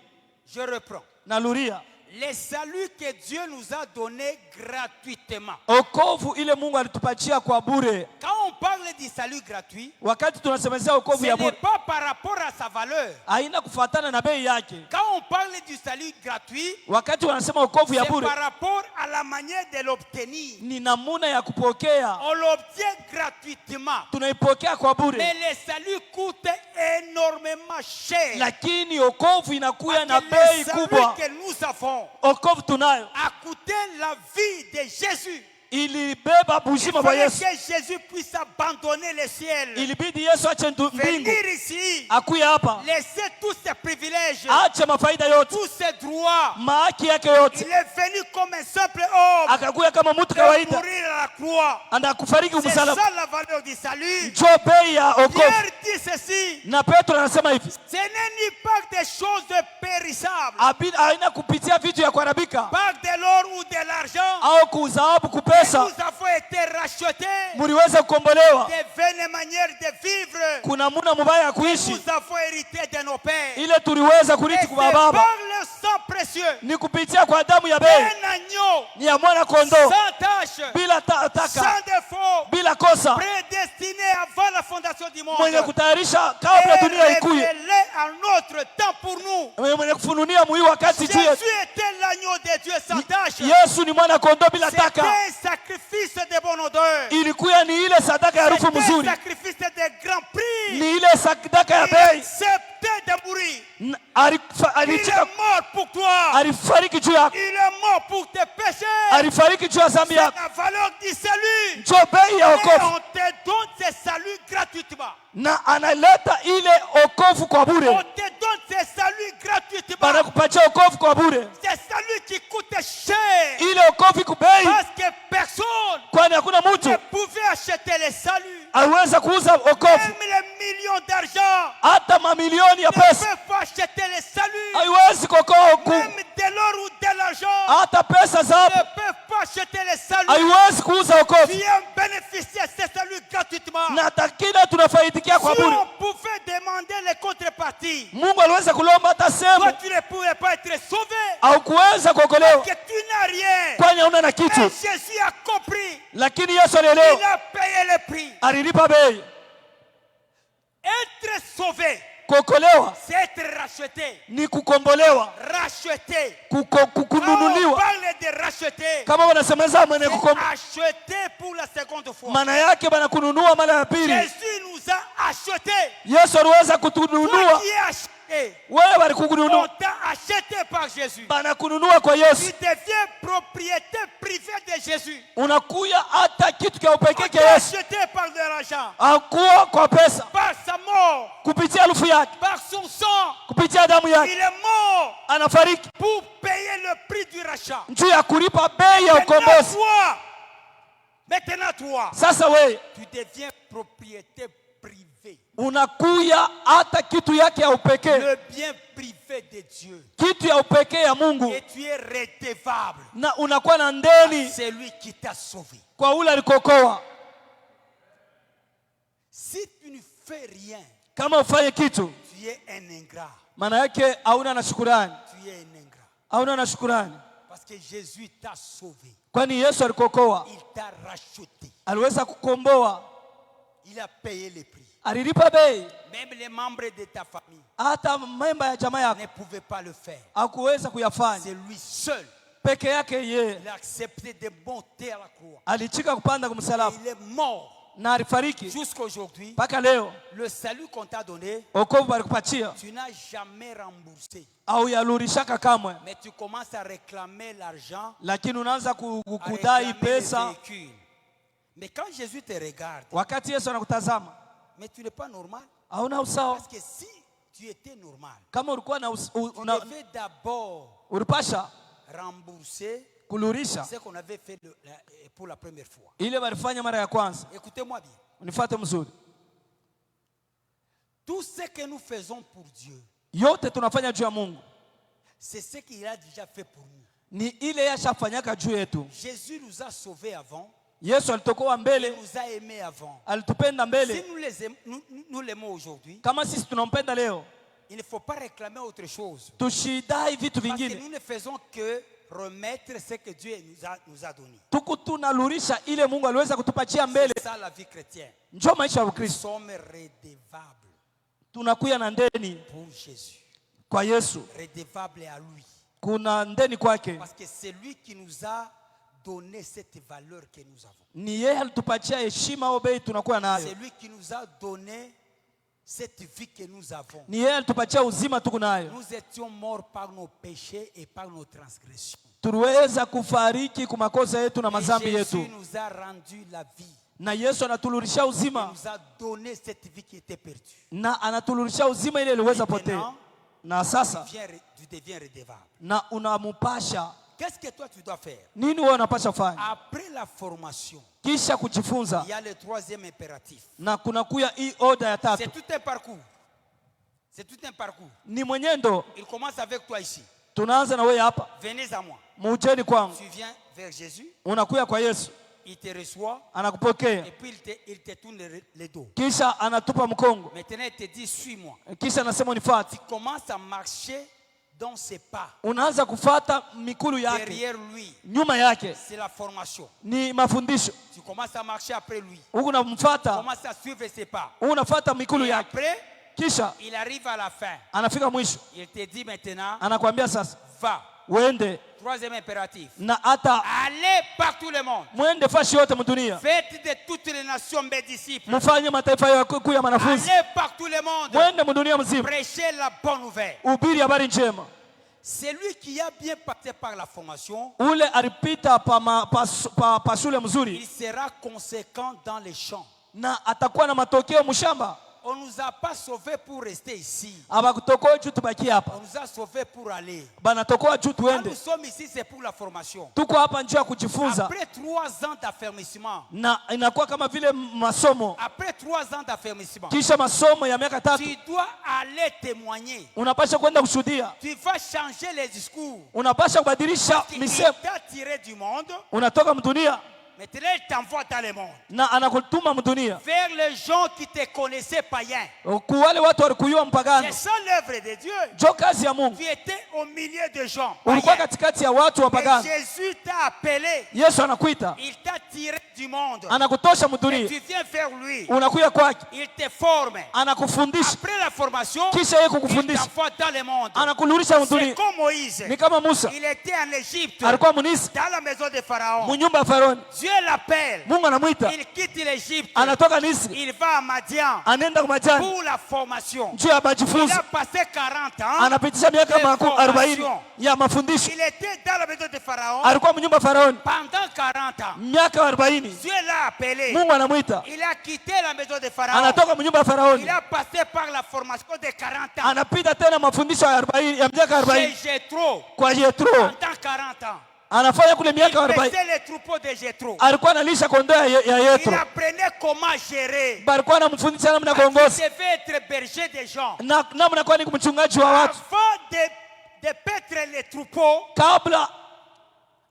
Je reprends. Naluria. Le salut que Dieu nous a donné gratuitement. Wokovu ile Mungu alitupatia kwa bure. Quand on parle du salut gratuit, wakati tunasemezea wokovu ya ce n'est bure, pas par rapport à sa valeur. haina kufuatana na bei yake. Quand on parle du salut gratuit, wakati wanasema wokovu ya c'est bure, par rapport à la manière de l'obtenir. ni namuna ya kupokea. On l'obtient gratuitement. Tunaipokea kwa bure. Mais le salut coûte énormément cher. Lakini wokovu inakuya na Parce bei que le kubwa. salut que nous avons Wokovu tunayo a coûté la vie de Jésus. ilibeba Il buzima bwa fallait Yesu. que Jésus puisse abandonner le ciel, Ilibidi Yesu ache mbingu venir ici, akuye hapa, laisser tous ses privilèges, ache mafaida yote, tous ses droits. mahaki yake yote, Il est venu comme un simple homme akakuya kama mtu et kawaida, mourir à la croix. anakufariki C'est msalaba. ça la valeur du salut. Njo bei ya wokovu. Pierre dit ceci: Na Petro anasema hivi, ce n'est ni par des choses périssables, haina kupitia vitu ya kuharibika par de l'or ou de l'argent, au kuzahabu que kupesa nous avons été rachetés muliweza kukombolewa. de vaines manières de vivre. Kuna muna mubaya ya kuishi Nous avons hérité de nos pères. ile tuliweza Et kurithi c'est kwa par baba, le sang précieux ni kupitia kwa damu ya bei, un agneau ni ya mwana kondoo, sans tache, bila taka, sans défaut, bila kosa, prédestiné avant la fondation du monde, mwenye kutayarisha kabla et dunia ikuye, révélé en notre temps pour nous. mwenye kufununia mui wakati juu yetu. Jésus était l'agneau de Dieu sans tache. Yesu ni mwana kondoo bila C'était taka. un sacrifice de bonne odeur. Ilikuya ni ile sadaka ya harufu C'était un mzuri, sacrifice de grand prix. ni ile sadaka ya Il bei. acceptait de mourir. Il Alichika, est mort pour toi. alifariki juu yako, Il est mort pour tes péchés. alifariki juu ya dhambi C'est yako. la valeur du salut. Njo bei ya Et wokovu, on te donne ce salut gratuitement. na analeta ile wokovu kwa On bure, te donne ce salut gratuitement. banakupatia wokovu kwa bure. C'est salut qui coûte cher. Ile wokovu iko bei, Parce que personne kwani hakuna mtu ne pouvait acheter le salut. aliweza kuuza wokovu. Même les millions d'argent Hata mamilioni ya ne pesa peuvent pas acheter le salut. haiwezi kuokoa huku, Même de l'or ou de l'argent hata pesa ne zahabu peuvent pas acheter le salut. haiwezi kuuza wokovu. Viens bénéficier de ce salut gratuitement. Na takina tunafaidikia kwa Si bure. on pouvait demander les contreparties, Mungu aliweza kulomba hata toi sehemu tu ne pouvais pas être sauvé. au kuweza kuokolewa, Que tu n'as rien. kwani hauna na Mais kitu. Jésus a compris. Lakini Yesu Il alielewa, a payé le prix. alilipa bei. Être sauvé, Kuokolewa c'est être racheté. ni kukombolewa, Racheté. kuko- Quand on kununuliwa. parle de racheter, Kama wanasemeza mwenye c'est kukombolewa, acheté pour la seconde fois. maana yake bana kununua mara ya pili. Jésus nous a acheté. Yesu aliweza Toi kutununua qui es acheté, wewe, bali on kukununua, t'a acheté par Jésus. bana kununua kwa Tu Yesu. deviens propriété privée de Jésus. Unakuya hata kitu kia On upekee t'a kia Yesu, acheté par de l'argent, akuwa kwa pesa, par sa mort, kupitia harufu yake, par son sang. kupitia damu Il yake, est mort anafariki pour payer le prix du rachat. juu ya kulipa bei ya Maintenant ukombozi. toi, Sasa wewe tu deviens propriété privée. unakuya hata kitu yake ya upekee, Le bien privé de Dieu. kitu ya upekee ya Mungu, Et tu es redevable na unakuwa na à ndeni celui qui t'a sauvé. kwa ule alikokoa. Si tu ne fais rien, Kama ufanye kitu, tu es un ingrat. maana yake hauna na shukurani, Tu es un ingrat. hauna na shukurani, Parce que Jésus t'a sauvé. kwani Yesu alikokoa, Il t'a racheté. aliweza kukomboa, Il a payé le prix. alilipa bei. Même les membres de ta famille Hata memba ya jamaa yako ne pouvaient pas le faire. hakuweza kuyafanya C'est lui seul. peke yake. Yeye Il a accepté de monter à la croix. alichika kupanda Et kumsalaba il est mort. na alifariki. Jusqu'à aujourd'hui, Mpaka leo le salut qu'on t'a donné, wokovu alikupatia tu n'as jamais remboursé. au yalurishaka kamwe, Mais tu commences à réclamer l'argent, lakini unaanza à kudai réclamer les pesa. véhicules. Mais quand Jésus te regarde, Wakati Yesu anakutazama mais tu n'es pas normal. hauna usawa. Parce que si tu étais normal, Kama ulikuwa tu devais d'abord ulipasha rembourser kulurisha ce qu'on avait fait pour la première fois. ile walifanya mara ya kwanza. Écoutez-moi bien. Unifuate mzuri, Tout ce que nous faisons pour Dieu, yote tunafanya juu ya Mungu. c'est ce qu'il a déjà fait pour nous. Ni ile yashafanyaka juu yetu. Jésus nous a sauvés avant. Yesu alitokoa Il mbele, nous a aimés avant. alitupenda Si mbele. nous l'aimons aujourd'hui, Kama sisi tunampenda leo, il ne faut pas réclamer autre chose. tushidai vitu Parce que vingine. nous ne faisons que remettre ce que Dieu nous a donné. Tuku tunalurisha ile Mungu aliweza kutupatia mbele. C'est ça la vie chrétienne. Njoo maisha ya Nous Ukristo. sommes redevables Tunakuya na ndeni pour Jésus. kwa Yesu. Redevables à lui. Kuna ndeni kwake. Parce que c'est lui qui nous a donné cette valeur que nous avons. Ni yeye alitupatia heshima au bei tunakuwa nayo. C'est lui qui nous a donné cette vie que nous avons. Ni yeye alitupatia uzima tuko nayo. Nous étions morts par nos péchés et par nos transgressions. Tuliweza kufariki kwa makosa yetu na Et mazambi Jésus yetu. nous a rendu la vie. Na Yesu anatulurisha Il uzima. nous a donné cette vie qui était perdue. Na anatulurisha uzima ile iliweza potea. Maintenant, Na sasa tu deviens redevable. na unamupasha Qu'est-ce que toi tu dois faire? nini wewe unapasha fanya? Après la formation, Kisha kujifunza il y a le troisième impératif. na kunakuya hii oda ya tatu. C'est tout un parcours. C'est tout un parcours. Ni mwenyendo. Il commence avec toi ici. Tunaanza na wewe hapa. Venez à moi. Mujeni kwangu. Tu viens vers Jésus. Unakuya kwa Yesu. Il te reçoit. Anakupokea. Et puis il te tourne le dos. Kisha anatupa mkongo. Maintenant il te dit suis-moi. Kisha anasema unifuate. Tu commences à marcher dans ses pas. Unaanza kufuata mikulu yake. Derrière lui. Nyuma yake. C'est la formation. Ni mafundisho. Tu commences à marcher après lui. Huko Tu unamfuata. commences à suivre ses pas. Unafuata mikulu Et yake. après, Kisha il arrive à la fin. anafika mwisho. Il te dit maintenant, Anakuambia sasa va. uende Troisième impératif. na hata Allez par tout le monde. mwende fashi yote mdunia. Faites de toutes les nations mes disciples. Mfanye mataifa yote kuwa wanafunzi. Allez par tout le monde. Mwende mdunia mzima. Prêchez la bonne nouvelle. Ubiri habari njema. Celui qui a bien passé par la formation, Ule alipita pa shule mzuri il sera conséquent dans les champs. na atakuwa na matokeo mshamba. On ne nous a pas sauvés pour rester ici. Abakutokoa juu tubaki hapa. On nous a sauvés pour aller. Banatokoa juu Quand tuende. nous sommes ici, c'est pour la formation. Tuko hapa njoo ya kujifunza. Après 3 ans d'affermissement, Na inakuwa kama vile masomo. après 3 ans d'affermissement, Kisha masomo ya miaka 3 tu dois aller témoigner. unapasha kwenda kushuhudia. Tu vas changer les discours. Unapasha kubadilisha Il misemo. t'a tiré du monde. Unatoka mdunia Maintenant, il t'envoie dans le monde. na anakutuma mdunia. Vers les gens qui te connaissaient païens. Kuwale watu walikuyua mpagano. C'est ça l'œuvre de Dieu. Jo kazi ya Mungu. Tu étais au milieu de gens Ulikuwa païens. katikati ya watu wa Et pagano. Jésus t'a appelé. Yesu anakuita. Il t'a tiré du monde. Anakutosha Et mdunia. tu viens vers lui. Unakuya kwake. Il te forme. Anakufundisha. Après la formation, Kisha yeye il kukufundisha. t'envoie dans le monde. Anakulurisha C'est mdunia. comme Moïse. Ni kama Musa. Il était en Égypte, Alikuwa Munisi. dans la maison de Pharaon. Munyumba ya Faroni. Dieu l'appelle. Mungu anamuita. Il quitte l'Égypte. Anatoka Misri. Il va à Madian Anaenda kumajani. pour la formation. Njoo ya Il majifunzo. a passé 40 ans. Anapitisha miaka de 40 formation. ya mafundisho. Il était dans la maison de Pharaon Alikuwa mnyumba ya Faroni. pendant 40 ans. Miaka 40. Dieu l'a appelé. Mungu anamuita. Il a quitté la maison de Pharaon. Anatoka mnyumba ya Faroni. Il a passé par la formation de 40 ans. Anapita tena mafundisho ya 40 ya miaka 40 Chez Jéthro kwa Yetro. pendant 40 ans. Anafanya kule miaka 40. Paissait les troupeaux de Jéthro. Alikuwa analisha kondoo ya Il Yetro. apprenait comment gérer. Alikuwa anamfundisha namna Il kuongoza. devait être berger des gens. Na namna kwa ni mchungaji wa watu. Avant de paître les troupeaux,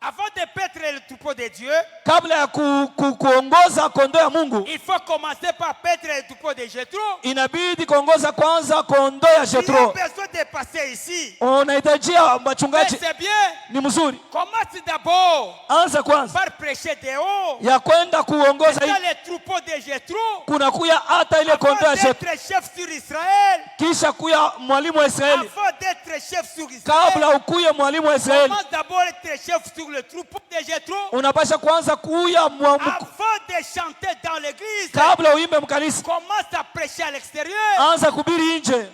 avant de paître les troupeaux de Dieu, kabla ya kuongoza kondoo ya Mungu, il faut commencer par paître les troupeaux de Jéthro. inabidi kuongoza kwanza kondoo ya Il y a Jethro. besoin de passer ici. Unahitajia Mais machungaji c'est bien. ni mzuri. Commence d'abord Anza kwanza par prêcher des hauts. ya kwenda kuongoza Dans hii. les troupeaux de Jéthro. Kuna kuya hata ile kondoo ya Avant Jethro. d'être chef sur Israël. Kisha kuya mwalimu wa Israeli. Avant d'être chef sur Israël. Kabla ukuye mwalimu wa Israeli, Commence d'abord être chef sur le troupeau de Jéthro. unapasha kwanza kuya Avant de chanter dans l'église. kabla uimbe mkanisa. Commence à prêcher à l'extérieur. Anza kubiri nje.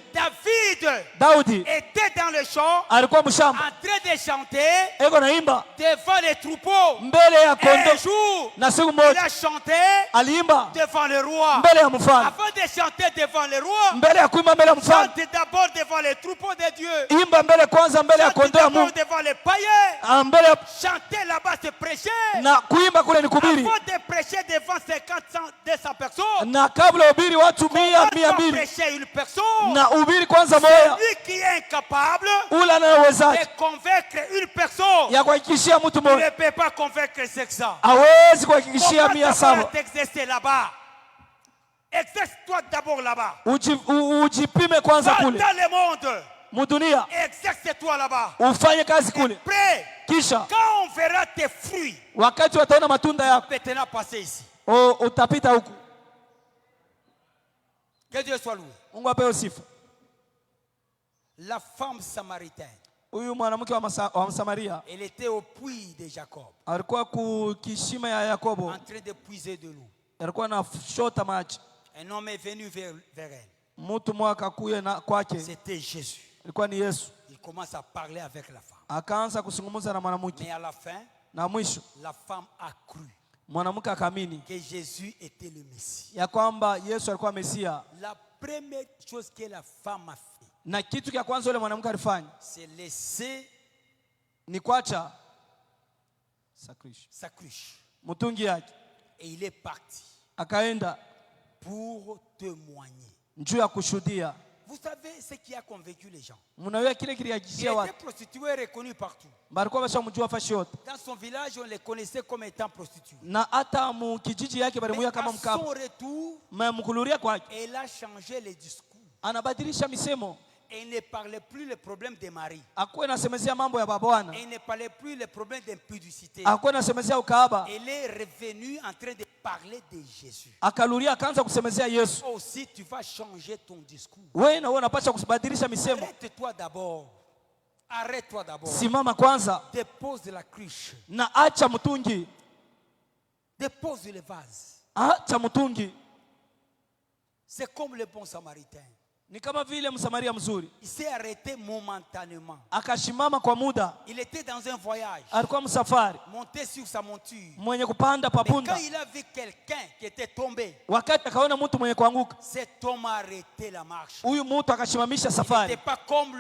Daudi était dans le champ alikuwa en mshamba train de chanter eko naimba devant les troupeaux. mbele ya Un kondoo, jour, na siku il moja a chanté aliimba devant le roi. mbele ya mfalme. Avant de chanter devant le roi, Mbele ya kuimba mbele ya mfalme, chante d'abord devant les troupeaux de Dieu. imba mbele kwanza mbele ya Chante kondoo ya d'abord Mungu, devant les païens. mbele ya chanter là-bas, c'est prêcher. Na kuimba kule ni kuhubiri. Avant de prêcher devant 50, 200 personnes. Na kabla ubiri watu 100, 200. Prêcher une personne. Na ubiri kwanza moja. Celui qui est incapable de convaincre une personne. Ya kuhakikishia mtu Il ne mmoja. peut pas convaincre 500. Hawezi kuhakikishia 700. Comment t'exercer là-bas? Exerce-toi d'abord là-bas. Ujipime kwanza kule. Dans le monde. Mudunia. Exerce-toi là-bas. Ufanye kazi kule. Après, Kisha. quand on verra tes fruits. Wakati wataona matunda yako. Maintenant passer ici. Utapita huku. Que Dieu soit loué. Mungu apewe sifa. La femme samaritaine. Huyu mwanamke wa Samaria. Elle était au puits de Jacob. Alikuwa kishima ya Yakobo. En train de puiser de l'eau. Alikuwa na shota maji. Un homme est venu vers elle. Mtu mwaka kuye na kwake. C'était Jésus. Ilikuwa ni Yesu. Il commence à parler avec la femme. Akaanza kuzungumza na mwanamke. Mais à la fin, na mwisho la femme a cru. Mwanamke akaamini Que Jésus était le Messie. Ya kwamba Yesu alikuwa Mesia. La première chose que la femme a fait. Na kitu cha kwanza yule mwanamke alifanya. C'est laisser ni kuacha sa cruche. Mtungi yake. Et il est parti. Akaenda pour témoigner. Njoo ya kushuhudia. Vous savez ce qui a convaincu les gens. Mnaweza kile kiliachia watu. Il était prostitué reconnu partout. Barikuwa bashamjua fashi yote. Dans son village on les connaissait comme étant prostituées. Na hata mu kijiji yake balimuya kama mkapa. Son retour, mkuluria kwake. Elle a changé les discours. Anabadilisha misemo. Elle ne parlait plus le problème des maris. Akuwe nasemezea mambo ya babwana. Elle ne parlait plus le problème d'impudicité. Akuwe nasemezea ukahaba. Elle est revenue en train de parler de Jésus. Akaluria akaanza kusemezea Yesu. Aussi tu vas changer ton discours. Wewe na wewe unapaswa kubadilisha misemo. Arrête-toi d'abord. Arrête-toi d'abord. Simama kwanza. Dépose la cruche. Na acha mtungi. Dépose le vase. Acha mtungi. C'est comme le bon samaritain. Ni kama vile Msamaria mzuri. Il s'est arrêté momentanément. Akashimama kwa muda. Il était dans un voyage. Alikuwa msafari. Monté sur sa monture. Mwenye kupanda papunda. Quand il a vu quelqu'un qui était tombé. Wakati akaona mtu mwenye kuanguka. Cet homme a arrêté la marche. Huyu mtu akashimamisha safari. Il n'était pas comme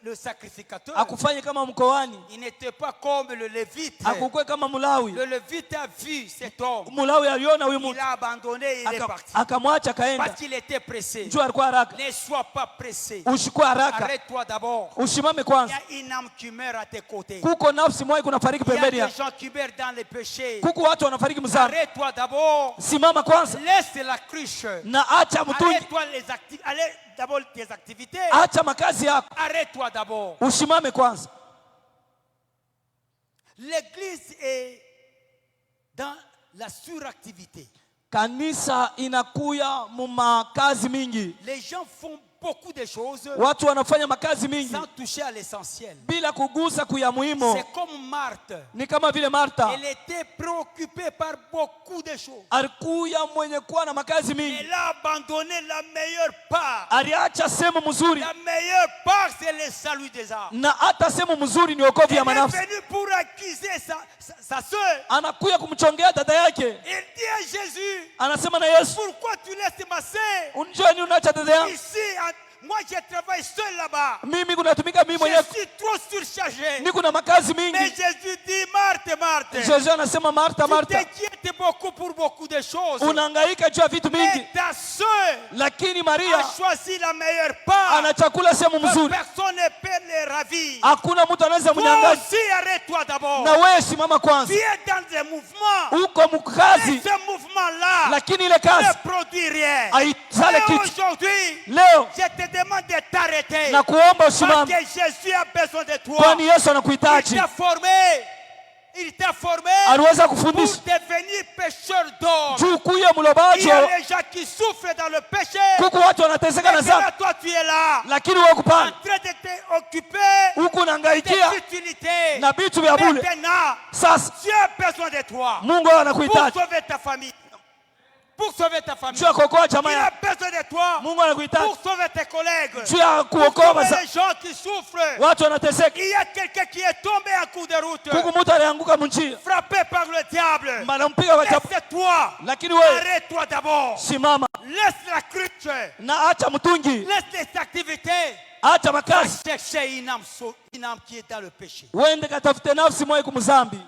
le sacrificateur. Akufanye kama mkoani. Il n'était pas comme le lévite. Akukwe kama Mulawi. Le lévite a vu cet homme. Mulawi aliona huyu mtu. Il a abandonné, il est parti. Akamwacha kaenda. Parce qu'il était pressé. Njoo alikuwa haraka. Ne sois pas pressé. Usikue haraka. Arrête-toi d'abord. Usimame kwanza. Il y a une âme qui meurt à tes côtés. Kuko nafsi moja kunafariki pembeni yako. Il y a des gens qui meurent dans les péchés. Kuko watu wanafariki mzambi. Arrête-toi d'abord. Simama kwanza. Laisse la cruche. Na acha mtungi. Arrête-toi allez d'abord tes activités. Acha makazi yako. Arrête-toi d'abord. Usimame kwanza. L'église est dans la suractivité. Kanisa inakuya mumakazi mingi. Les gens font beaucoup de choses. Watu wanafanya makazi mingi. Sans toucher à l'essentiel. Bila kugusa kuya muhimu. C'est comme Marthe. Ni kama vile Martha. Elle était préoccupée par beaucoup de choses. Alikuya mwenye kuwa na makazi mingi. Elle a abandonné la meilleure part. Aliacha sehemu mzuri. La meilleure part c'est le salut des âmes. Na hata sehemu mzuri ni wokovu ya manafsi. Elle est venue pour accuser sa sœur. Anakuya kumchongea dada yake. Elle dit à Jésus. Anasema na Yesu. Pourquoi tu laisses ma sœur? Unjua ni unaacha dada yangu? Ici moi je travaille seul là-bas. Mimi kunatumika mimi mwenyewe. Je suis trop surchargé. Niko na makazi mingi. Mais Jésus dit Marthe, Marthe. Jésus anasema Martha, Martha. Tu t'inquiètes beaucoup pour beaucoup de choses. Unahangaika juu ya vitu mingi. Mais ta sœur lakini Maria a choisi la meilleure part. Anachakula sehemu mzuri. Personne ne peut les ravir. Hakuna mtu anaweza mnyang'anya. Aussi arrête-toi d'abord. Na wewe simama kwanza. Tu es dans un mouvement. Uko mkazi. Ce mouvement-là. Lakini ile kazi ne produit rien. Haizale kitu. Aujourd'hui, leo je te demande de t'arrêter. Na kuomba usimame. Parce que Jésus a besoin de toi. Kwani Yesu anakuhitaji. Il t'a formé. Il t'a formé aliweza pour kufundisha devenir pécheur d'or. juu kuya mlobaji. Il y a les gens qui souffrent dans le péché. Kuko watu wanateseka na dhambi. Toi tu es là. Lakini wewe uko pale. En train de t'occuper. Huko unahangaikia na vitu vya bure. Sasa Dieu a besoin de toi. Mungu anakuhitaji. Pour sauver ta famille. Pour sauver ta famille. Il a besoin de toi. Pour sauver tes collègues. Pour sauver les gens qui souffrent. Il y a quelqu'un qui est tombé en cours de route. Frappé par le diable. Laisse-toi. Arrête-toi d'abord. Laisse la cruche. Laisse les activités. acha makazi. Chercher une âme qui est dans le péché. Uende katafute nafsi moyo kumzambi.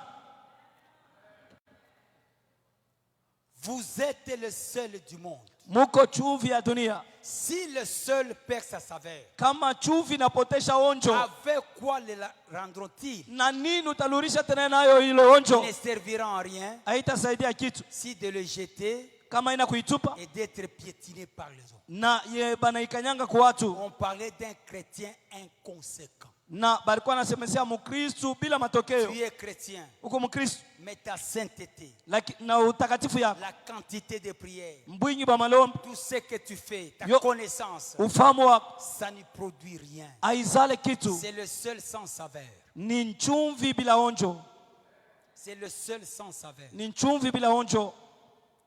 Vous êtes le seul du monde. Muko chumvi ya dunia. Si le seul perd sa saveur, kama chumvi inapotesha onjo, avec quoi le rendront-ils? Na nini utalurisha tena nayo hilo onjo? Ne servira en rien. Haitasaidia kitu. Si de le jeter kama ina kuitupa et d'être piétiné par les hommes. Na ye banaikanyanga kwa watu. On parlait d'un chrétien inconséquent. Na balikuwa nasemesea mukristo bila matokeo. Tu es chrétien. Uko mukristo. Mais ta sainteté, na utakatifu yako, la quantité de prières, mbwingi ba malombi, tout ce que tu fais, ta connaissance, ufahamu wako, ça ne produit rien. Aizale kitu. C'est le seul sans saveur. Ni nchumvi bila onjo. C'est le seul sans saveur. Ni nchumvi bila onjo.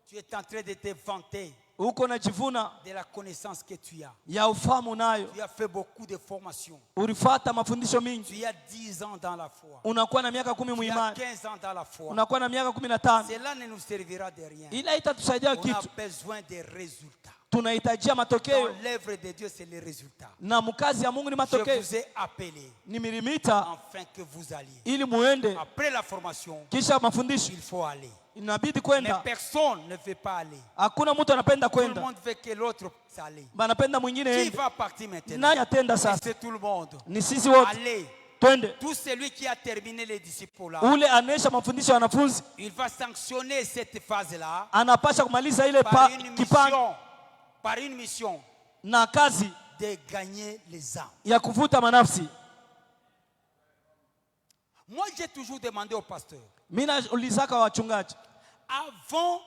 Tu es en train de te vanter uko najivuna de la connaissance que tu as. Ya ufahamu nayo. Tu as fait beaucoup de formations. Ulifata mafundisho mingi. Tu as 10 ans dans la foi. Unakuwa na miaka 10 muimani. Tu as 15 ans dans la foi. Unakuwa na miaka 15. Cela ne nous servira de rien. Ila itatusaidia kitu. On a besoin des résultats. Tunahitajia matokeo. Dans l'œuvre de Dieu, c'est les résultats. Na mkazi ya Mungu ni matokeo. Je vous ai appelé Nimilimita afin que vous alliez. Ili muende. Après la formation, kisha mafundisho, il faut aller. Inabidi kwenda. Mais personne ne veut pas aller. Hakuna mtu anapenda kwenda. Tout le monde veut que l'autre s'aille. Banapenda mwingine. Qui va partir maintenant? Nani atenda sasa? C'est tout le monde. Ni sisi wote. Allez. Twende. Tout celui qui a terminé les disciples là, ule anesha mafundisho ya wanafunzi, il va sanctionner cette phase là. Anapasha kumaliza ile kipande par une mission na kazi de gagner les âmes. Ya kuvuta manafsi. Moi j'ai toujours demandé au pasteur. Mina ulizaka wachungaji. Avant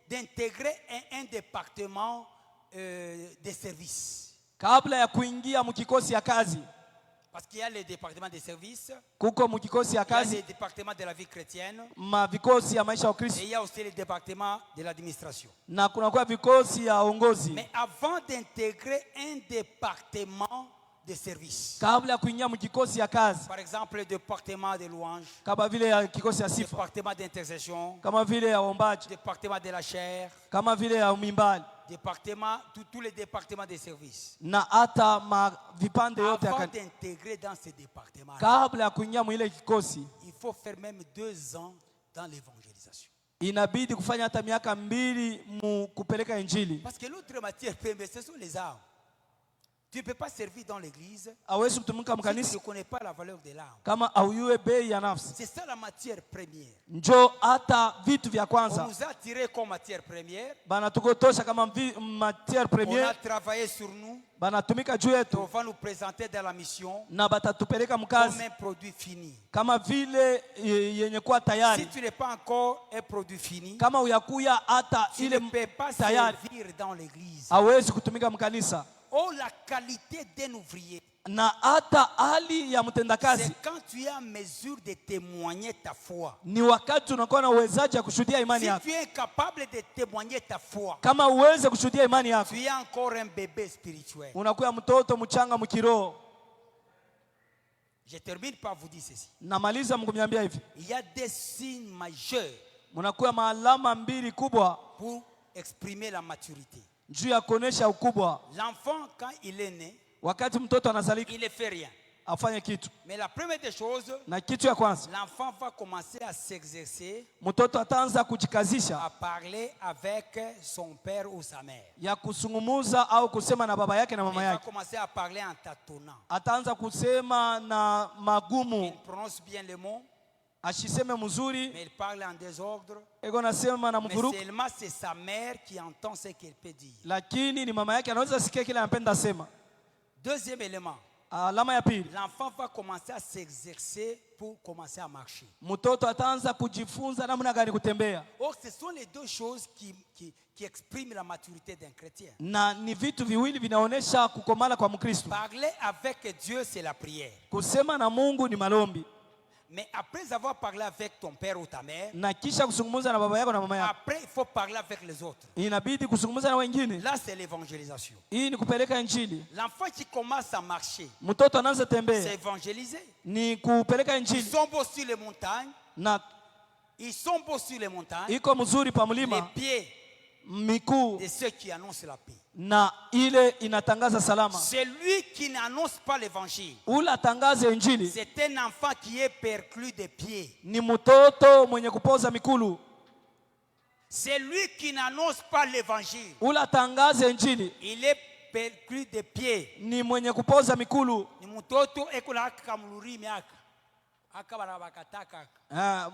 d'intégrer un département de service. Kabla ya kuingia mkikosi ya kazi. Parce qu'il y a les départements de service. Kuko mkikosi ya kazi. Il y a les départements de la vie chrétienne. Ma vikosi ya maisha ya Kristo. Et il y a aussi les départements de l'administration. Na kuna kwa vikosi ya uongozi. Mais avant d'intégrer un département de service. Kabla ya kuingia mkikosi ya kazi. Par exemple, le département de louange. Kama vile ya kikosi ya sifa. Département d'intercession. Kama vile ya uombaji. Département de la chair. Kama vile ya umimbali. Département, tous les départements de service. Na hata vipande yote avant d'intégrer dans ces départements. Kabla ya kuingia mwile kikosi. Il faut faire même 2 ans dans l'évangélisation. Inabidi kufanya hata miaka 2 mu kupeleka injili. Parce que l'autre matière première, ce sont les armes. Tu ne peux pas servir dans l'église si tu ne connais pas la valeur de l'âme. C'est ça la matière première. On nous a tiré comme matière première. On a travaillé sur nous. On va nous présenter dans la mission comme un produit fini. Si tu n'es pas encore un produit fini, tu ne peux pas servir dans l'église. Oh, la qualité d'un ouvrier. C'est quand tu es en mesure de témoigner ta foi. Si tu es incapable de témoigner ta foi, tu es encore un bébé spirituel. Je termine par vous dire ceci. Il y a des signes majeurs pour exprimer la maturité. L'enfant, quand il est né, il ne fait rien. Mais la première des choses, l'enfant va commencer à s'exercer, à parler avec son père ou sa mère. Il va commencer à parler en tâtonnant. Il prononce bien les mots. Mais il parle en désordre. Mais seulement c'est sa mère qui entend ce qu'elle peut dire. Deuxième élément. L'enfant va commencer à s'exercer pour commencer à marcher. Or, ce sont les deux choses qui expriment la maturité d'un chrétien. Parler avec Dieu, c'est la prière. Mais après avoir parlé avec ton père ou ta mère, après il faut parler avec les autres. Là c'est l'évangélisation. L'enfant qui commence à marcher, c'est évangéliser. Ils sont beaux sur les montagnes. Les pieds mikuu de ceux qui annoncent la paix. na ile inatangaza salama. Celui qui n'annonce pas l'évangile, Ula tangaza injili, c'est un enfant qui est perclus de pieds. ni mtoto mwenye kupoza mikulu. Celui qui n'annonce pas l'évangile, Ula tangaza injili, il est perclus de pieds. ni mwenye kupoza mikulu. Ni mtoto ekula kamlurimi aka barabakataka.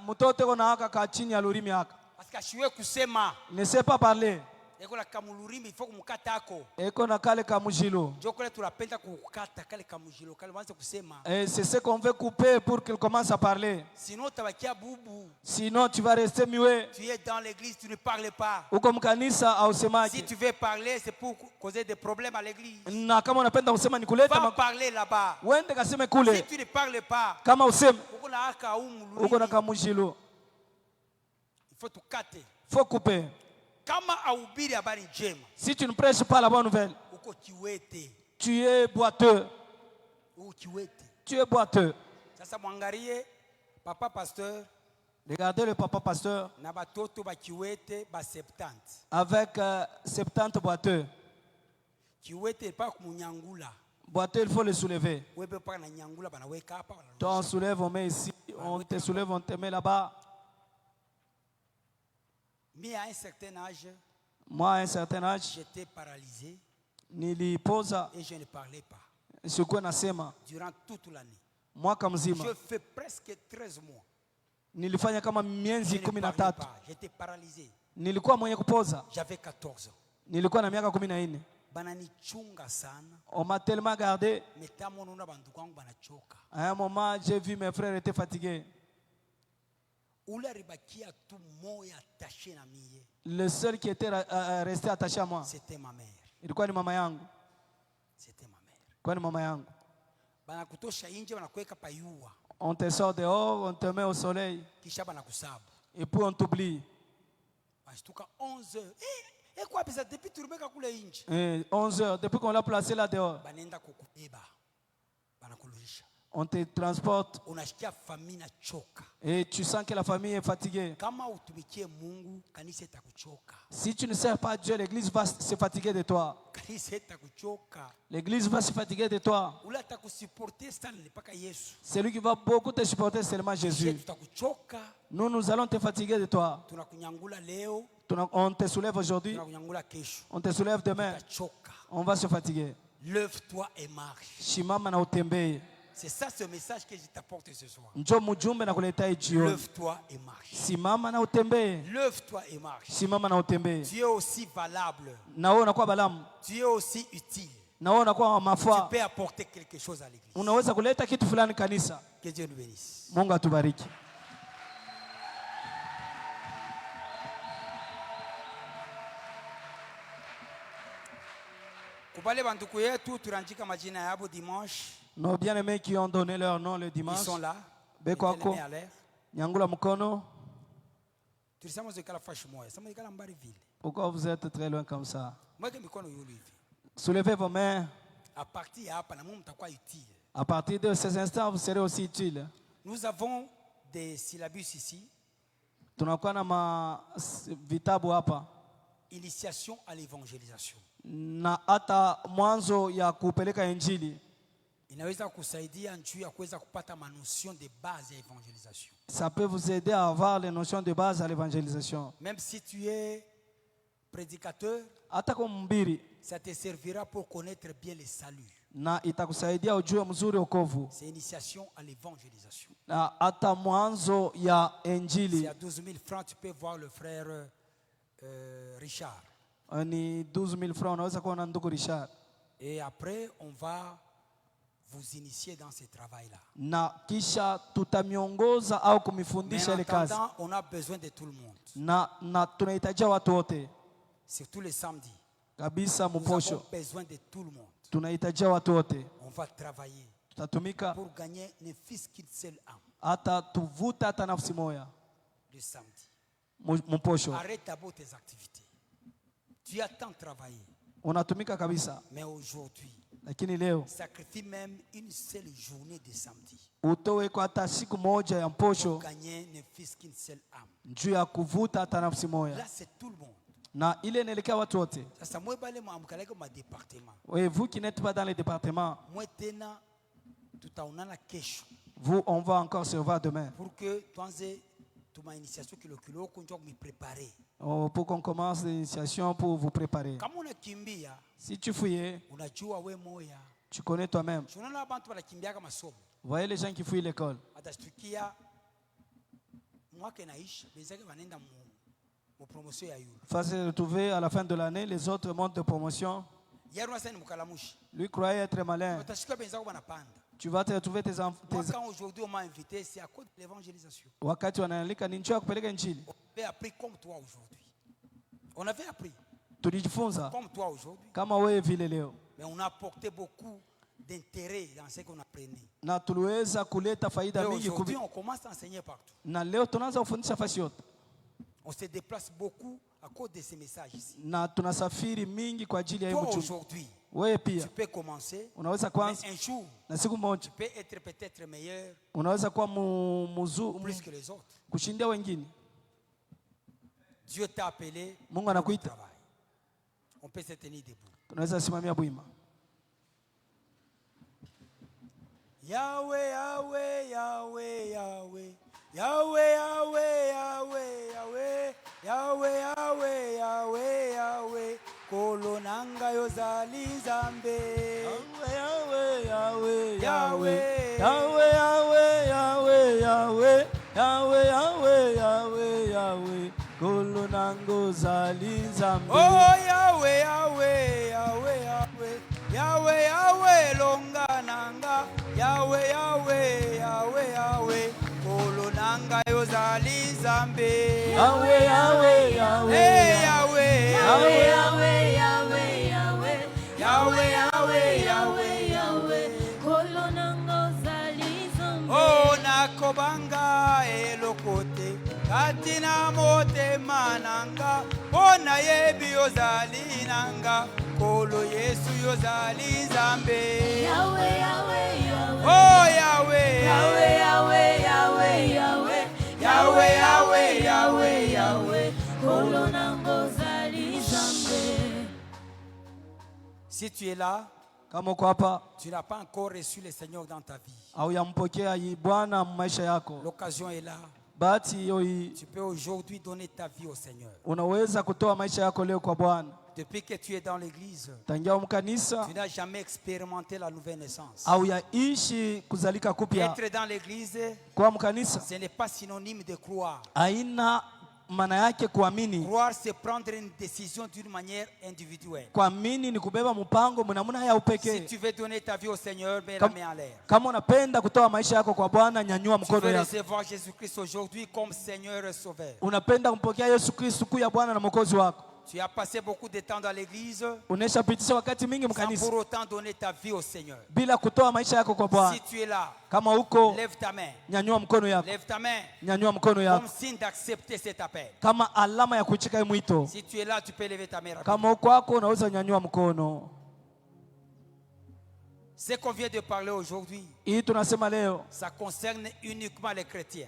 Mtoto eko na aka ka chini ya lurimi aka. Parce que ashiwe kusema. Ne sait pas parler. Ekola kamlurimi il faut kumkata ako. Eko na kale kamujilo. Joko le tunapenda kukata kale kamujilo kale wanze kusema. C'est ce qu'on veut couper pour qu'il commence à parler. Sinon tabakia bubu. Sinon tu vas rester muet. Tu es dans l'église, tu ne parles pas. Uko mkanisa au semaji. Si tu veux parler, c'est pour causer des problèmes à l'église. Na kama unapenda usema ni kuleta va parler là-bas. Wende kaseme kule. Si tu ne parles pas. Kama useme. Uko na kamujilo. Il faut tout cater. Faut couper. Si tu ne prêches pas la bonne nouvelle, tu es boiteux. Tu es boiteux. Papa pasteur. Regardez le papa pasteur. Avec 70 boiteux. Boiteux, il faut le soulever. Toi, on soulève, on met ici. On te soulève, on te met là-bas. Mais à un certain âge, moi, à un certain âge, j'étais paralysé et je ne parlais pas. Durant toute l'année. Je fais presque 13 mois. Nilifanya kama miezi 13. J'étais paralysé. Nilikuwa mwenye kupoza. J'avais 14 ans. Nilikuwa na miaka 14. Bananichunga sana. On m'a tellement gardé. À un moment, j'ai vu mes frères étaient fatigués. Le seul qui était resté attaché à moi, c'était ma mère. Ilikuwa ni mama yangu. C'était ma mère. Ilikuwa ni mama yangu. Banakutosha nje banakuweka payua. On te sort dehors, on te met au soleil. Kisha banakusabu. Et puis on t'oublie. Bashtuka 11h. Et quoi bisa depuis turubeka kule nje. 11h depuis qu'on l'a placé là dehors. Banenda kukubeba. Banakulisha. On te transporte. Unashikia famille na choka. Et tu sens que la famille est fatiguée. Kama utumikie Mungu, kanisa itakuchoka. Si tu ne sers pas Dieu, l'église va se fatiguer de toi. Kanisa itakuchoka. L'église va se fatiguer de toi. Ula atakusuporter sana mpaka Yesu. Celui qui va beaucoup te supporter seulement Jésus. Tutakuchoka. Nous allons te fatiguer de toi. Tunakunyangula leo. On te soulève aujourd'hui. Tunakunyangula kesho. On te soulève demain. Tutachoka. On va se fatiguer. Lève-toi et marche. Shimama na utembee. C'est ça ce message que je t'apporte ce soir. Lève-toi et marche. Simama na utembee. Lève-toi et marche. Simama na utembee. Tu es aussi valable. Na wewe unakuwa balamu. Tu es aussi utile. Na wewe unakuwa mafaa. Tu peux apporter quelque chose à l'église. Unaweza kuleta kitu fulani kanisa. Que Dieu nous bénisse. Mungu atubariki. Kubale banduku yetu turanjika majina yabo dimanche. Nos bien-aimés qui ont donné leur nom le dimanche. Ils sont là. Bekwako. Nyangula mkono. Pourquoi vous êtes très loin comme ça? Soulevez vos mains. À partir de ces instants, vous serez aussi utile. Nous avons des syllabus ici. Tunakuwa na vitabu hapa. Initiation à l'évangélisation. Na hata mwanzo ya kupeleka injili. Inaweza kusaidia juu ya kuweza kupata manotion de base ya evangelisation. Ça peut vous aider à avoir les notions de base à l'évangélisation. Même si tu es prédicateur, hata kama mhubiri, ça te servira pour connaître bien le salut. Na itakusaidia ujue mzuri wokovu. C'est initiation à l'évangélisation. Na hata mwanzo ya injili. C'est à 12 000 francs, tu peux voir le frère Richard. Ni 12 000 francs, unaweza kuona ndugu Richard. Et après, on va vous initier dans ce travail-là. Na kisha tutamiongoza au kumifundisha ile kazi. On a besoin de tout le monde. Na tunahitaji watu wote. Surtout les samedis. Kabisa mposho. Nous avons besoin de tout le monde. Tunahitaji watu wote. On va travailler. Tutatumika pour gagner ne fût-ce qu'une seule âme. Hata tuvuta hata nafsi moja. Le samedi. Mposho. Arrête d'abord tes activités. Tu as tant travaillé. Unatumika kabisa. Mais aujourd'hui, lakini leo sacrifie même une seule journée de samedi. Utoe kwa hata siku moja ya mposho. Pour gagner ne fût-ce qu'une seule âme. Juu ya kuvuta hata nafsi moja. Là c'est tout le monde. Na ile inaelekea watu wote. Sasa mwe bale mwamkaleke ma département. Oui, vous qui n'êtes pas dans les départements. Mwe tena tutaonana kesho. Vous, on va encore se voir demain. Pour que tuanze tuma initiation kilo kunjwa me préparer. Pour qu'on commence l'initiation pour vous préparer. Kama unakimbia, si tu fouilles, unajua we moya. Tu connais toi-même. Tunaona abantu banakimbia kama masomo. Voyez les gens qui fouillent l'école. Atashtukia mwaka inaisha, bezake banenda mu promotion ya yule. Faut se retrouver à la fin de l'année, les autres montent de promotion. Lui croyait être malin. Tu vas te retrouver tes enfants. Quand aujourd'hui on m'a invité, c'est à cause de l'évangélisation. Wakati wanaalika ni njoo kupeleka injili. On avait appris comme toi aujourd'hui. On avait appris. Tulijifunza comme toi aujourd'hui. Kama wewe vile leo. Mais on a apporté beaucoup d'intérêt dans ce qu'on apprenait. Na tuliweza kuleta faida mingi. Aujourd'hui on commence à enseigner partout. Na leo tunaanza kufundisha fasi yote. On se déplace beaucoup à cause de ces messages ici. Na tunasafiri mingi kwa ajili ya ujumbe. Aujourd'hui, wewe pia tu peux commencer. Unaweza kwanza. Un jour, na siku moja. Tu peux être peut-être meilleur. Unaweza kuwa plus que les autres. Kushindia wengine. Dieu t'a appelé. Mungu anakuita. On peut se tenir debout. Tunaweza simamia bwima. Yahweh, Yahweh, Yahweh, Yahweh. Yahweh, Yahweh, Yahweh, Yahweh, Yahweh, Yahweh, Yahweh, Yahweh, Kolonanga yozali Nzambe. Yahweh, Yahweh, Yahweh, Yahweh, Yahweh, Yahweh, Yahweh, Yahweh, Yahweh, Yahweh, Yahweh, Kolonanga yozali Nzambe. Oh Yahweh, Yahweh, Yahweh, Yahweh, Yahweh, Yahweh, longananga, Yahweh, Yahweh, Yahweh, Yahweh. Kolonanga yozali Nzambe. Yahweh, Yahweh, Yahweh, Yahweh, Yahweh, Yahweh, Yahweh, Yahweh, Yahweh, Yahweh, Yahweh, Yahweh, Kolonanga yozali Nzambe. Oh nakobanga elokote katina motema nanga bona yebi yozali nanga kolo Yesu yozali Nzambe. Yahweh, Yahweh, Yahweh. Oh Yahweh, Yahweh, Yahweh, Yahweh, Yahweh, Yahweh, Yahweh, Yahweh, Yahweh, Kolonanga yozali Nzambe. Si tu es là, kama uko hapa, tu n'as pas encore reçu le Seigneur dans ta vie. Hauyampokea Bwana maisha yako. L'occasion est là. Bahati hiyo tu peux aujourd'hui donner ta vie au Seigneur. Unaweza kutoa maisha yako leo kwa Bwana. Depuis que tu es dans l'église, tangia mkanisa, tu n'as jamais expérimenté la nouvelle naissance. Hauyaishi kuzalika kupya. Être dans l'église, kwa mkanisa, ce n'est pas synonyme de croire. Haina maana yake kuamini. Croire c'est prendre une décision d'une manière individuelle. Kuamini ni kubeba mpango mnamuna ya upekee. Si tu veux donner ta vie au Seigneur, mets la main en l'air. Kama unapenda kutoa maisha yako kwa Bwana, nyanyua mkono yako. Tu veux recevoir Jésus-Christ aujourd'hui comme Seigneur et Sauveur. Unapenda kumpokea Yesu Kristo kuwa Bwana na Mwokozi wako. Tu as passé beaucoup de temps dans l'église sans pour autant donner ta vie au Seigneur. Si tu es là, lève ta main. Lève ta main comme signe d'accepter cet appel. Si tu es là, tu peux lever ta main. Ce qu'on vient de parler aujourd'hui, ça concerne uniquement les chrétiens.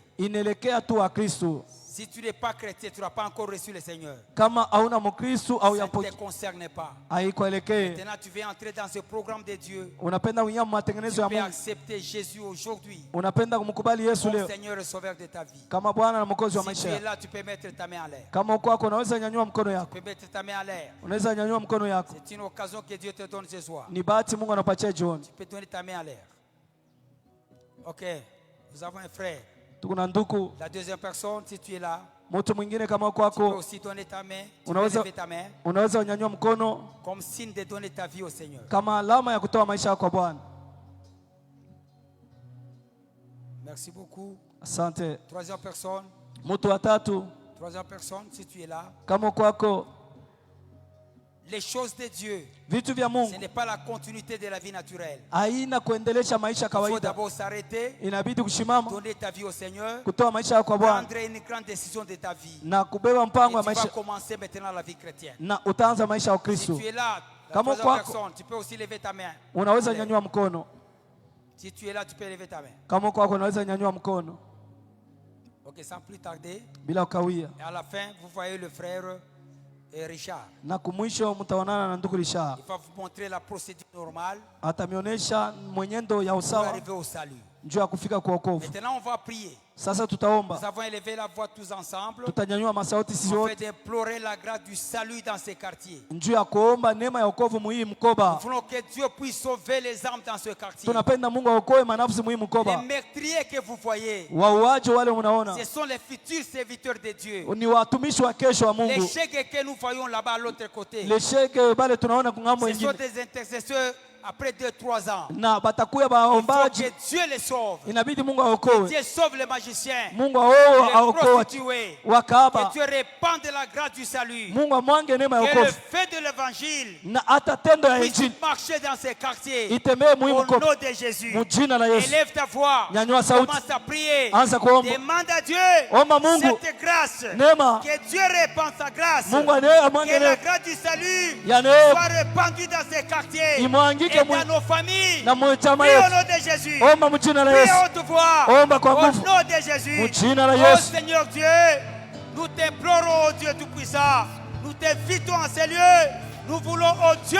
Si tu n'es pas chrétien, tu n'as pas encore reçu le Seigneur. Ça ne te concerne pas. Maintenant, tu veux entrer dans ce programme de Dieu. Tu peux accepter Jésus aujourd'hui comme Seigneur et Sauveur de ta vie. Si tu es là, tu peux mettre ta main en l'air. Tu peux mettre ta main en l'air. C'est une occasion que Dieu te donne ce soir. Tu peux donner ta main en l'air. Ok, nous avons un frère. La deuxième personne, si tu es là, tu peux aussi donner ta main. Tu peux lever ta main comme signe de donner ta vie au Seigneur. Merci beaucoup. Troisième personne. Troisième personne, si tu es là. Les choses de Dieu, ce n'est pas la continuité de la vie naturelle. Il faut d'abord s'arrêter, donner ta vie au Seigneur, prendre une grande décision de ta vie. Et tu vas commencer maintenant la vie chrétienne. Si tu es là, la troisième personne, tu peux aussi lever ta main. Si tu es là, tu peux lever ta main. Ok, sans plus tarder. Et à la fin, vous voyez le frère Et Richard, na kumwisho mtaonana na ndugu Richard. Il va vous montrer la procédure normale Atamionyesha mwenendo ya pour usawa arriver au salut. njoo ya kufika kwa wokovu. Maintenant, on va prier. Sasa tutaomba. Nous avons élevé la voix tous ensemble. Tutanyanyua masauti sisi On wote. fait déplorer la grâce du salut dans ces quartiers. Njoo ya kuomba neema ya wokovu muhii mkoba. Nous voulons que Dieu puisse sauver les âmes dans ce quartier. Tunapenda Mungu aokoe manafsi muhii mkoba. Les meurtriers que vous voyez, Wauaji wale mnaona ce sont les futurs serviteurs de Dieu. ni watumishi wa kesho wa Mungu. Les chèques que nous voyons là-bas à l'autre côté, Les chèques bale tunaona kungambo ce sont ingine. des intercesseurs après 2-3 ans. Na batakuya Il faut baombaji. que Dieu les sauve. Inabidi Mungu aokoe. Dieu sauve les magiciens, Mungu les aokoe prostituées. wakaba. Que Dieu répande la grâce du salut. Mungu amwange neema ya Que le wokovu. fait de l'évangile Na hata tendo ya puisse injili marcher dans ces quartiers. itembee muhimu Au mkoba. nom de Jésus. Mujina la Yesu. Élève ta voix. Nyanyua sauti. Commence à prier. Anza kuomba. Demande à Dieu Omba Mungu. cette grâce. Neema. Que Dieu répande sa grâce. Mungu amwange Que la neema grâce du salut ya neema soit répandue dans ces quartiers et imwangike dans nos familles. na mchama Prie au yetu. nom de Jésus. Omba mujina la Prie Yesu. à haute voix. Omba kwa Au nguvu. nom de Jésus. Mujina la Oh Yesu. Seigneur Dieu, nous t'implorons, oh Dieu Tout-Puissant. Nous t'invitons en ces lieux. Nous voulons, oh Dieu,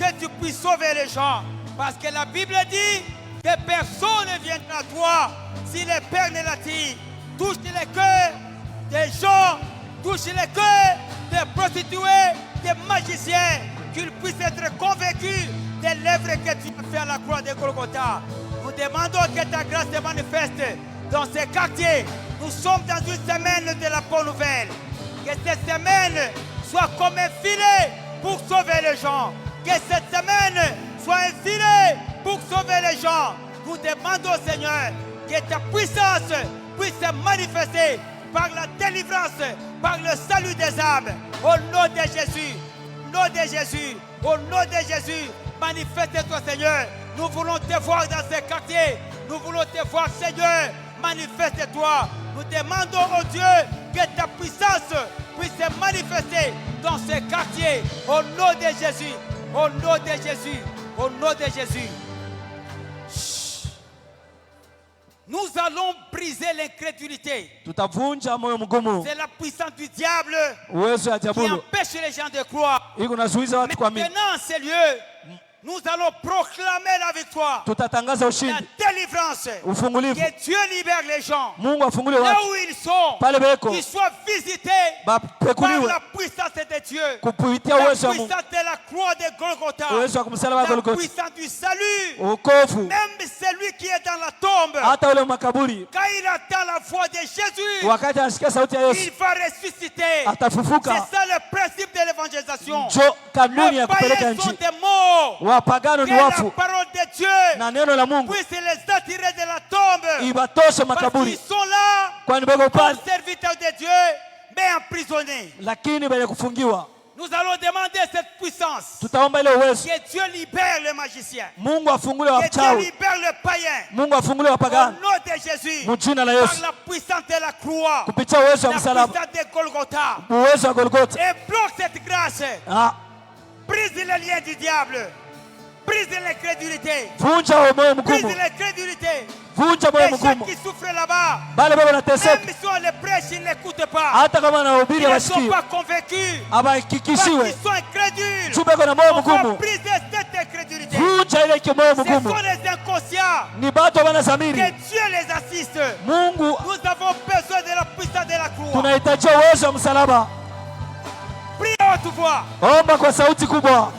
que tu puisses sauver les gens. Parce que la Bible dit que personne ne viendra à toi si le Père ne l'attire. Touche les cœurs des gens, touche les cœurs des prostituées, des magiciens, qu'ils puissent être convaincus des lèvres que tu as fait à la croix de Golgotha. Nous demandons que ta grâce se manifeste dans ces quartiers. Nous sommes dans une semaine de la bonne nouvelle. Que cette semaine soit comme un filet pour sauver les gens. Que cette semaine soit un filet pour sauver les gens. Nous demandons, Seigneur, que ta puissance puisse se manifester par la délivrance, par le salut des âmes. Au nom de Jésus, au nom de Jésus, au nom de Jésus, manifeste-toi, Seigneur. Nous voulons te voir dans ces quartiers. Nous voulons te voir, Seigneur. Manifeste-toi. Nous demandons au Dieu que ta puissance puisse se manifester dans ces quartiers. Au nom de Jésus. Au nom de Jésus. Au nom de Jésus. Chut. Nous allons briser l'incrédulité. Tutavunja moyo mgumu. C'est la puissance du diable Uwezo ya qui diabolo empêche les gens de croire. iko nazuiza watu kuamini. Maintenant, en ces lieux, nous allons proclamer la victoire, Tutatangaza la ushindi, délivrance. ufungulivu. Que Dieu libère les gens Mungu afungule là watu où ils sont, pale beko qu'ils soient visités par bapekuliwe la puissance de Dieu, kupitia la uwezo wa Mungu, puissance de la croix de Golgotha, uwezo wa kumsalaba wa la Golgotha, puissance du salut. wokovu. Même celui qui est dans la tombe, Hata ule makaburi, quand il attend la voix de Jésus, wakati anasikia sauti ya Yesu il va ressusciter. atafufuka. C'est ça le principe de l'évangélisation. Njo kanuni ya Les kupeleka païens sont nchi. des morts. Wapagano ni Que la wafu parole de Dieu na neno la Mungu puisse les attirer de la tombe. ibatoshe Parce qu'ils makaburi, sont là kwani beko comme pale serviteurs de Dieu, mais emprisonnés. lakini benye kufungiwa. Nous allons demander cette puissance. Tutaomba ile uwezo, Que Dieu libère les magiciens. Mungu afungule Que Dieu wachawi, libère les païens. Mungu afungule Au wapagano nom de Jésus. mujina la Par Yesu, la puissance de la croix. kupitia uwezo wa La msalaba, puissance de Golgotha. uwezo wa Golgotha. Et bloque cette grâce. Ah, Brise les liens du diable. Brise l'incrédulité. vunja moyo Brise mgumu, l'incrédulité. vunja moyo Les gens mgumu. qui souffrent là-bas, Bale baba même nateseka, si on les prêche, ils n'écoutent pas. hata kama anahubiri Ils ne sont wasikii, pas convaincus. Parce abahakikishiwe qu'ils sont incrédules. juu beko na moyo On va mgumu. briser cette incrédulité. Vunja ile kimoyo Ce mgumu, sont les inconscients. ni batu abana Que zamiri. Dieu les assiste. Mungu Nous avons besoin de la puissance de la croix. tunahitajia uwezo wa msalaba. Prie à haute voix. Omba kwa sauti kubwa.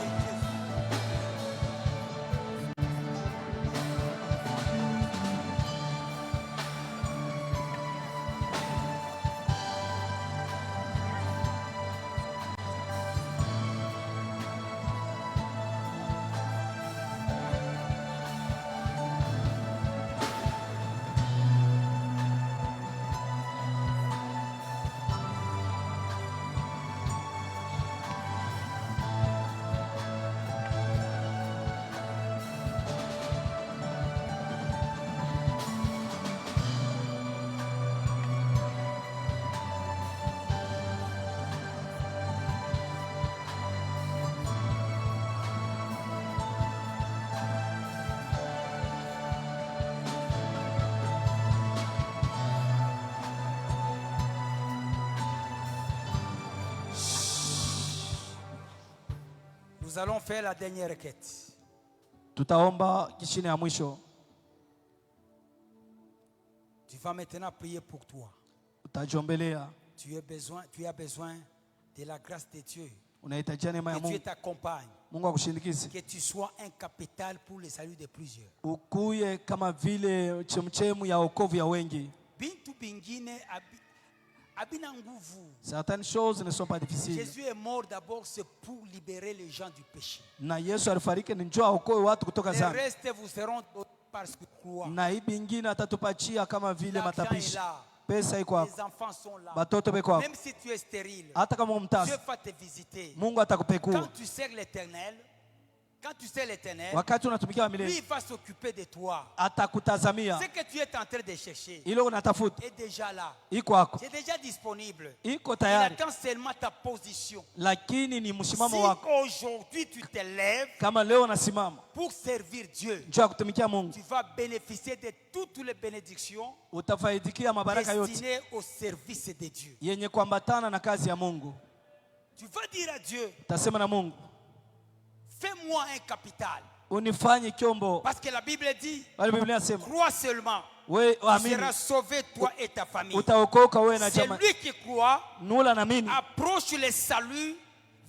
Nous allons faire la dernière requête. Tutaomba kishine ya mwisho. Tu vas maintenant prier pour toi. Utajiombelea. Tu as besoin de la grâce de Dieu. Unahitaji neema ya Que Dieu Mungu. t'accompagne. Mungu akushindikize. Que tu sois un capital pour le salut de plusieurs. Ukuye kama vile chemchemu ya wokovu ya wengi. Bintu bingine abina nguvu. Certaines choses ne sont pas difficiles. Jésus est mort d'abord c'est pour libérer les gens du péché. Na Yesu alifariki ni njoo aokoe watu kutoka Les dhambi. restes vous seront parce que croix. Na hii bingine atatupatia kama vile matapishi. Pesa iko hapo. Les enfants sont là. Batoto beko hapo. Même si tu es stérile. Hata kama umtasa. Dieu va te visiter. Mungu atakupekua. Quand tu sers l'Éternel, wakati unatumikia lui milele il va s'occuper de toi. atakutazamia. Ce que tu es en train de chercher Ile unatafuta est déjà là. iko hapo. C'est déjà disponible. Iko Il tayari. attend seulement ta position. Lakini ni Si msimamo wako. aujourd'hui tu te lèves Kama leo unasimama pour servir Dieu, njoo kutumikia Mungu, tu vas bénéficier de toutes les bénédictions utafaidikia mabaraka yote destinées au service de Dieu. yenye kuambatana na kazi ya Mungu. Tu vas dire à Dieu, Utasema na Mungu, fais-moi un capital. unifanye kyombo. Parce que la Bible dit, Bali Biblia inasema crois seulement, wewe tu amini seras sauvé toi et ta famille. utaokoka wewe na jamaa. Celui qui croit Nula na mimi approche le salut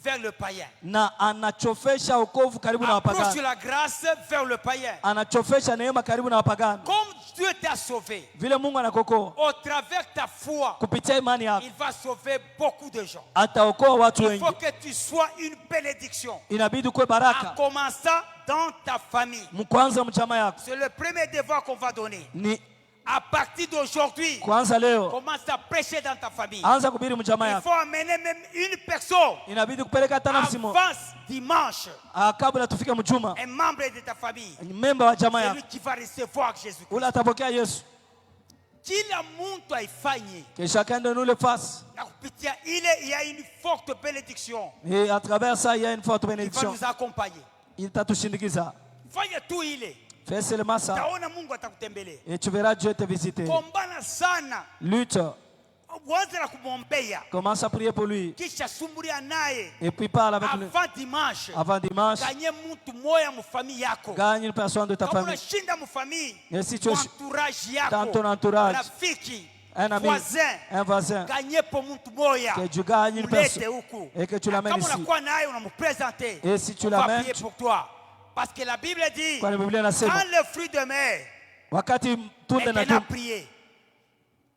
vers le païen. na anachofesha wokovu karibu na Approche wapagani. la grâce vers le païen. Anachofesha neema karibu na wapagani. Comme Dieu t'a sauvé, Vile Mungu anakokoa au travers ta foi, kupitia imani yako il va sauver beaucoup de gens. ataokoa watu Il wengi. faut que tu sois une bénédiction. Inabidi kuwe En baraka commençant dans ta famille. mkwanza mchama yako. C'est le premier devoir qu'on va donner. Ni À partir d'aujourd'hui, kwanza leo commence à prêcher dans ta famille. anza kuhubiri mchama Il yako. faut amener même une personne Inabidi kupeleka hata nafsi moja avant dimanche, kabla tufike mjuma. un membre de ta famille, Memba wa jamaa celui yako qui va recevoir Jésus. ule atapokea Yesu, Kila mtu aifanye kisha akaenda nule fasi na kupitia ile, il y a une forte bénédiction. et à travers ça il y a une forte Il va bénédiction nous accompagner. itatushindikiza. Fanya tu ile, Fais seulement ça taona Mungu atakutembelea. et tu verras Dieu te visiter. Kombana sana, Lutte, uanze na kumwombea, commence à prier pour lui kisha sumbulia naye et puis parle avec lui avant dimanche. avant dimanche. Ganye mtu moya mufamii yako. Gagne une personne de ta Kama famille. unashinda mufamii, Et si tu es entourage dans ton yako, entourage, rafiki, un ami, voisin, un voisin, ganye po mtu moya, que tu gagnes une ulete personne huku. et que tu Na l'amènes kama ici. unakuwa naye unamupresenter, Et si tu on va l'amènes, prier pour toi. Parce que la Bible dit, Kwa Biblia inasema quand le fruit de mer, wakati tunda na maintenant tunda prier.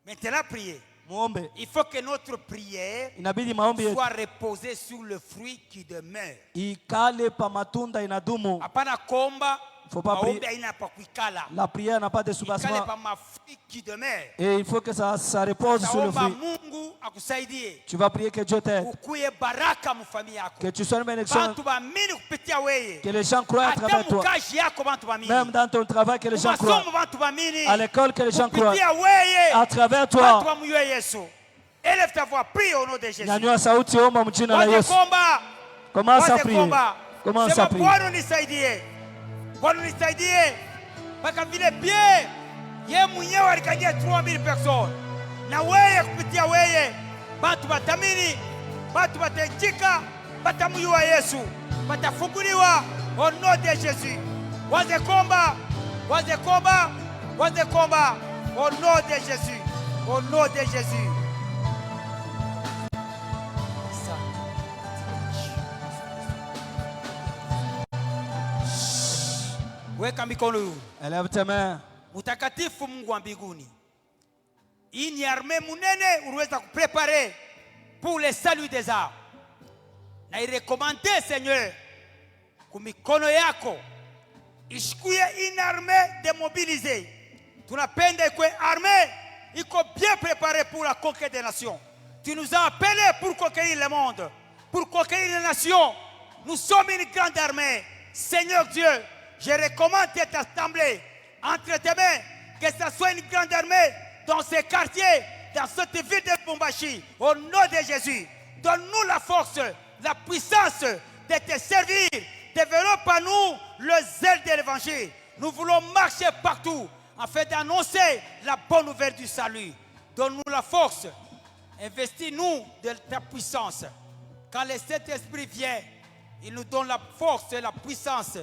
Maintenant prier. muombe, Il faut que notre prière inabidi maombi yetu soit reposée sur le fruit qui demeure. ikale pa matunda inadumu. Hapana komba, Faut pas maombi prier. haina pa kuikala. La prière n'a pas de Ikale soubassement pa mafruit qui demeure. et il faut que ça repose sur le Taomba fruit. Mungu akusaidie. Tu vas prier que Dieu t'aide, Ukuye baraka mufamii yako. que tu sois une bénédiction, Bantu baamini kupitia weye. que les gens croient à Hata travers toi. mukaji yako bantu baamini. Même dans ton travail, que les gens croient. Kumasomo bantu baamini. À l'école, que les gens croient. Kupitia weye. À travers Bantu toi, bamuyue Yesu. Élève ta voix, prie au nom de Jésus. nyanyua sauti, omba mjina la Waze Yesu. komba. Commence à Waze prier. komba. Commence Sema à prier. Bwana unisaidie. Bwana unisaidie. Mpaka vile pie ye mwenyewe alikajia 3000 personnes. Na weye kupitia weye bantu batamini, bantu batenjika, batamuyua Yesu, batafunguliwa au nom de Jésus. Waze komba. Waze komba. Waze komba au nom de Jésus. Au nom de Jésus. Weka mikono juu. Élève tes mains. Mtakatifu Mungu wa mbinguni, hii ni armée munene uliweza kuprepare pour le salut des âmes, na irekomande Seigneur kumikono yako ishikuye une armée démobilisée. Tunapenda ikwe armée iko bien préparée pour la conquête des nations. Tu nous as appelés pour conquérir le monde, pour conquérir les nations. Nous sommes une grande armée. Seigneur Dieu, je recommande cette assemblée entre tes mains, que ce soit une grande armée dans ces quartiers, dans cette ville de Lubumbashi. Au nom de Jésus, donne-nous la force, la puissance de te servir. Développe à nous le zèle de l'évangile. Nous voulons marcher partout afin d'annoncer la bonne nouvelle du salut. Donne-nous la force. Investis-nous de ta puissance. Quand le Saint-Esprit vient, Il nous donne la force et la puissance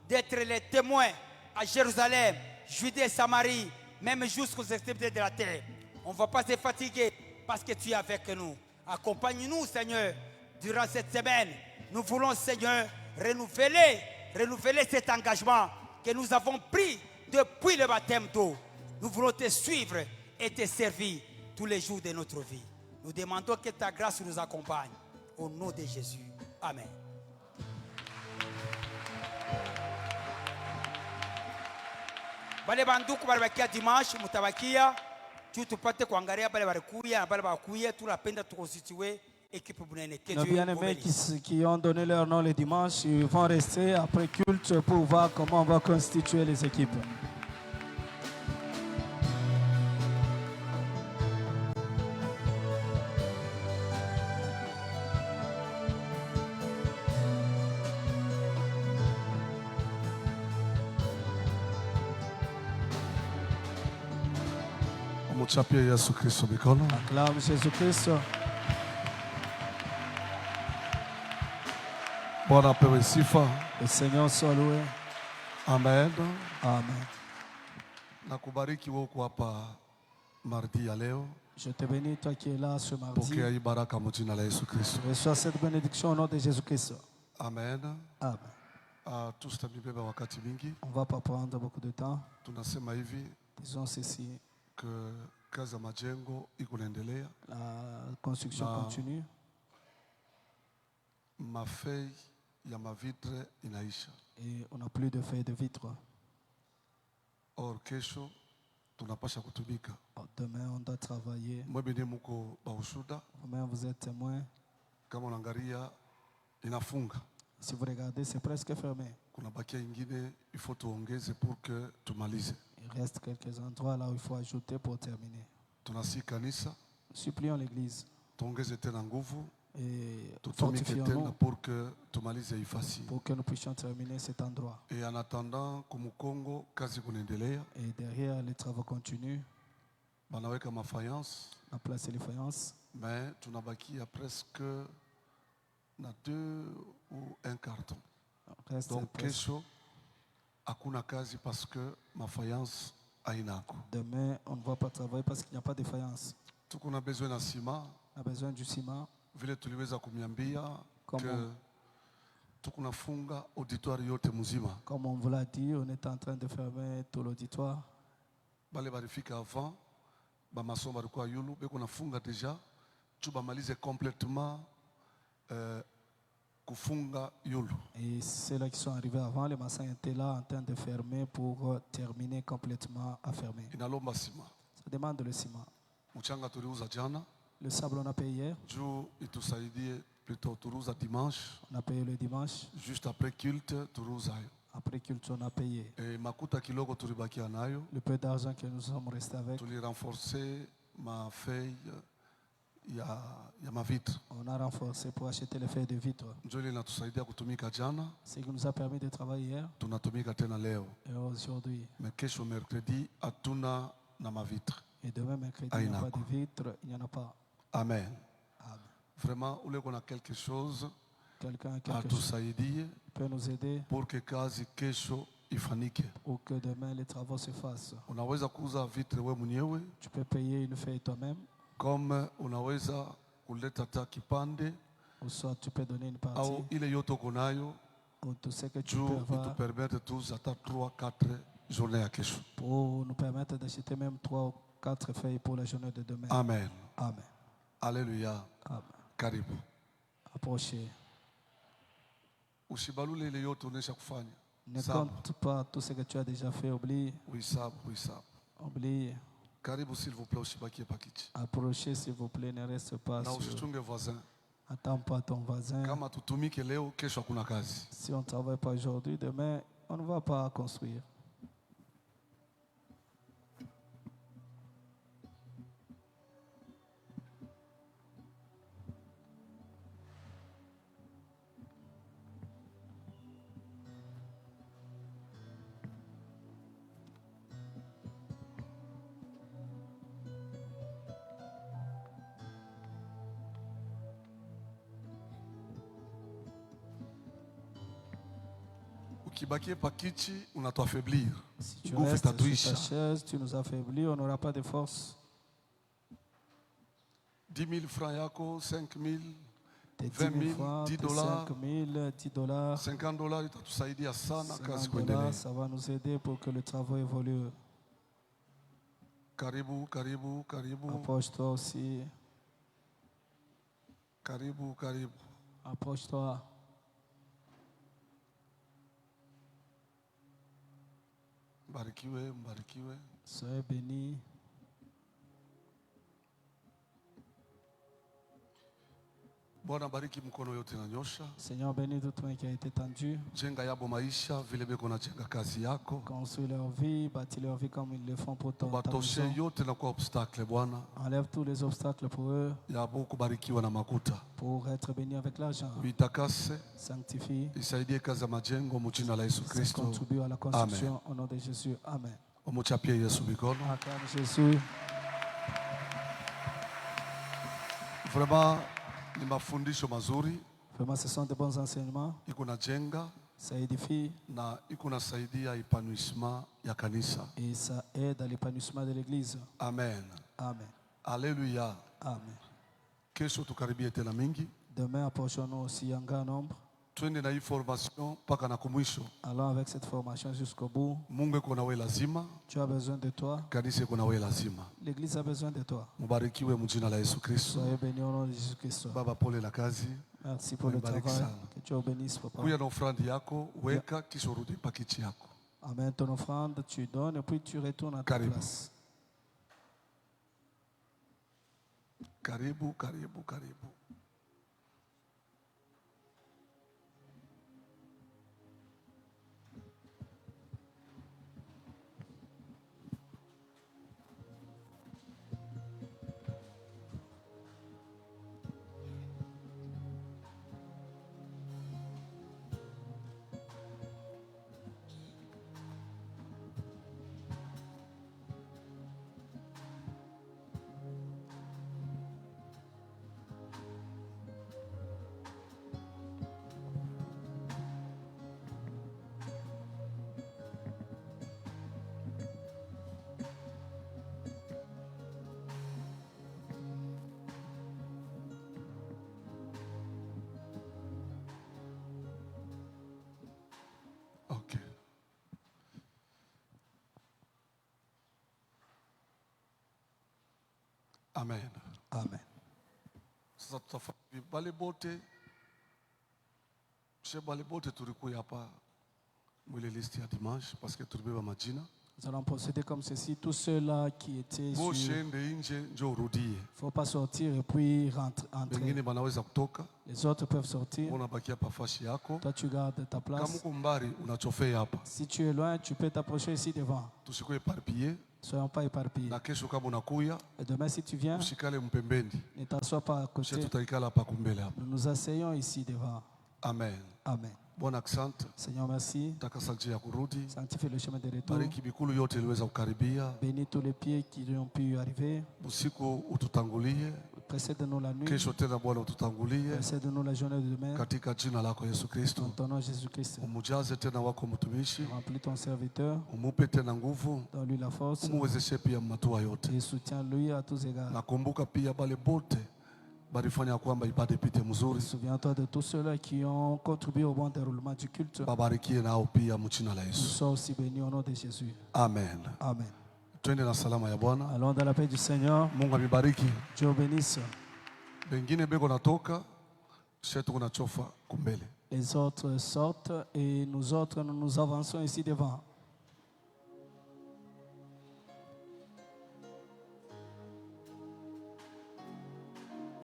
d'être les témoins à Jérusalem, Judée, Samarie, même jusqu'aux extrémités de la terre. On ne va pas se fatiguer parce que tu es avec nous. Accompagne-nous, Seigneur, durant cette semaine. Nous voulons, Seigneur, renouveler cet engagement que nous avons pris depuis le baptême d'eau. Nous voulons te suivre et te servir tous les jours de notre vie. Nous demandons que ta grâce nous accompagne. Au nom de Jésus. Amen. Bale banduku balibakia dimanche mutabakia tu tupate kuangalia bale balikuya na bale bakuya tunapenda tukonstituer équipe bunene. Nos bien-aimés qui ont donné leur nom le dimanche, ils vont rester après culte pour voir comment on va constituer les équipes. Mchapie Yesu Kristo mikono. Acclame Jésus-Christ. Bwana apewe sifa. Le Seigneur soit loué. Amen. Amen. Nakubariki wewe uko hapa mardi ya leo. Je te bénis, toi qui es là ce mardi. Pokea hii baraka mjina la Yesu Kristo. Reçois cette bénédiction au nom de Jésus-Christ. Amen. Amen. Tusitabibeba wakati mingi. On ne va pas prendre beaucoup de temps. Tunasema hivi. Disons ceci. Que kazi ya majengo iko naendelea. La construction continue. Mafei ya mavitre inaisha. Et on n'a plus de feuilles de vitre. Or kesho tunapasha kutumika. Demain on doit travailler. Mwebene muko baushuda. Vous-même vous êtes témoin. Kama unaangalia inafunga. Si vous regardez, c'est presque fermé. Kuna bakia ingine il faut tuongeze pour que tumalize. Il reste quelques endroits là où il faut ajouter pour terminer. Tunasi kanisa. Supplions l'église. Tuongeze tena nguvu. Et fortifions-nous pour que tumalize ifasi. Pour que nous puissions terminer cet endroit. Et en attendant kumukongo kazi kunaendelea. Et derrière les travaux continuent. Banaweka mafayance. On a placé les faïences. Mais tunabakia presque na 2 ou 1 carton. Donc kesho hakuna kazi parce que mafayance hainako. Demain on ne va pas travailler parce qu'il n'y a pas de faïence. Tuko na besoin na ciment. On a besoin du ciment. Vile tuliweza kumiambia que tukunafunga auditoire yote mzima. Comme on vous l'a dit, on est en train de fermer tout l'auditoire. Bale barifika avant ba masomo balikuwa yulu beko nafunga déjà tu bamalize complètement kufunga yulu. Et ceux-là qui sont arrivés avant, les maçons étaient là en train de fermer pour terminer complètement à fermer. Inalomba ciment. Ça demande le ciment. Mchanga tuliuza jana. Le sable on a payé hier. Juu itusaidie plutôt turuza dimanche. On a payé le dimanche. Juste après culte turuza. Après culte on a payé. Et makuta kilogo tulibakia nayo. Le peu d'argent que nous sommes restés avec. Tuli renforcer ma feuille ya ma vitre. On a renforcé pour acheter les feuilles de vitre. Njoli natusaidia kutumika jana. Ce qui nous a permis de travailler hier. Tunatumika tena leo. Et aujourd'hui. Mais kesho mercredi atuna na ma vitre. Et demain mercredi il n'y a pas de vitre, il n'y en a pas. Amen. Amen. Vraiment, où on a quelque chose quelqu'un peut nous aider pour que kazi kesho ifanike. Pour que demain les travaux se fassent. Unaweza kuuza vitre wewe mwenyewe. Tu peux payer une feuille toi-même. Comme unaweza kuleta ta kipande. Ou soit tu peux donner une partie. Au ile yoto konayo. Ou tout ce que tu peux avoir. Pour permettre tous à 3-4 journées à kesho. Pour nous permettre d'acheter même 3 ou 4 feuilles pour la journée de demain. Amen. Amen. Alléluia. Amen. Karibu. Approchez. Usibalule ile yote unesha kufanya. Ne compte pas tout ce que tu as déjà fait, oublie. Oui, ça. Oublie. Karibu s'il vous plaît usibakie pakichi. Approchez s'il vous plaît, ne reste pas. Na usichunge voisin. Attends pas ton voisin. Kama tutumike leo kesho hakuna kazi. Si on ne travaille pas aujourd'hui, demain on ne va pas construire. Ukibakie pakichi unatuaffaiblir. Si tu restes sur ta chaise, tu nous affaiblis, on n'aura pas de force. 10 000 francs yako, 5 000, 20 000, 10 dollars, 5 000, 10 dollars, 50 dollars, itatusaidia sana kazi kuendelea. Ça va nous aider pour que le travail évolue. Karibu, karibu, karibu. Approche-toi aussi. Karibu, karibu. Approche-toi. Mbarikiwe, mbarikiwe. Soyez bénis. Bwana bariki mkono yote na nyosha. Seigneur bénis tout main qui a été tendu. Jenga yabo maisha vile beko na jenga kazi yako. Construis leur vie, bâtis leur vie comme ils le font pour toi. Batoshe yote na kwa obstacle Bwana. Enlève tous les obstacles pour eux. Yabo kubarikiwa na makuta. Pour être bénis avec l'argent. Uitakase. Sanctifie. Isaidie kazi ya majengo mu jina la Yesu Kristo. Contribue à la construction au nom de Jésus. Amen. Omuchapie Yesu mikono. Acclame Jésus. Vraiment ni mafundisho mazuri. Vraiment, ce sont de bons enseignements. Iko na jenga. Ça édifie. Na iko na saidia épanouissement ya kanisa. Et ça aide à l'épanouissement de l'église. Amen. Amen. Alléluia. Amen. Kesho tukaribie tena mingi. Demain, approchons-nous aussi en grand nombre. Twende na hii formation mpaka na kumwisho. Allons avec cette formation jusqu'au bout. Mungu iko na wewe lazima. Tu as besoin de toi. Kanisa iko na wewe lazima. L'église a besoin de toi. Mubarikiwe mjina la Yesu Kristo. Soyez bénis au nom de Jésus Christ. Baba, pole la kazi. Merci pour le travail. Que Dieu bénisse, papa. Kuya na ofrandi yako, weka kisha urudi pakichi yako. Amen. Ton offrande, tu donnes et puis tu retournes à ta place. Karibu, karibu, karibu. Amen. Amen. Sasa tutafanya bale bote tulikuwa hapa mwile listi ya dimanche parce que tulibeba majina. Nous allons procéder comme ceci. Tous ceux-là qui étaient sur... Il ne faut pas sortir et puis entrer. Les autres peuvent sortir. Toi, tu gardes ta place. Si tu es loin, tu peux t'approcher ici devant. Soyons pas éparpillés. Et demain, si tu viens, ne t'assois pas à côté. Nous nous asseyons ici devant. Amen. Amen. Bwana asante. Seigneur, merci. Takasa njia ya kurudi. Sanctifie le chemin de retour. Bariki mikulu yote iliweza kukaribia. Bénis tous les pieds qui ont pu arriver. Usiku ututangulie. Précède-nous la nuit. Kesho tena Bwana ututangulie. Précède-nous la journée de demain. Katika jina lako Yesu Kristo. En ton nom Jésus Christ. Umujaze tena wako mtumishi. Remplis ton serviteur. Umupe tena nguvu. Donne-lui la force. Umuwezeshe pia matua yote. Et soutiens-lui à tous égards. Nakumbuka pia bale bote barifanya kwamba ibada ipite mzuri. Souviens-toi de tous ceux-là qui ont contribué au bon déroulement du culte. Babarikie nao pia mchina la Nous Yesu. sommes aussi bénis au nom de Jésus. Amen. Amen. Twende na salama ya Bwana. Allons dans la paix du Seigneur. Mungu abibariki. Dieu bénisse. Bengine beko natoka, sisi tuko na chofa kumbele. Les autres sortent et nous autres nous avançons ici devant.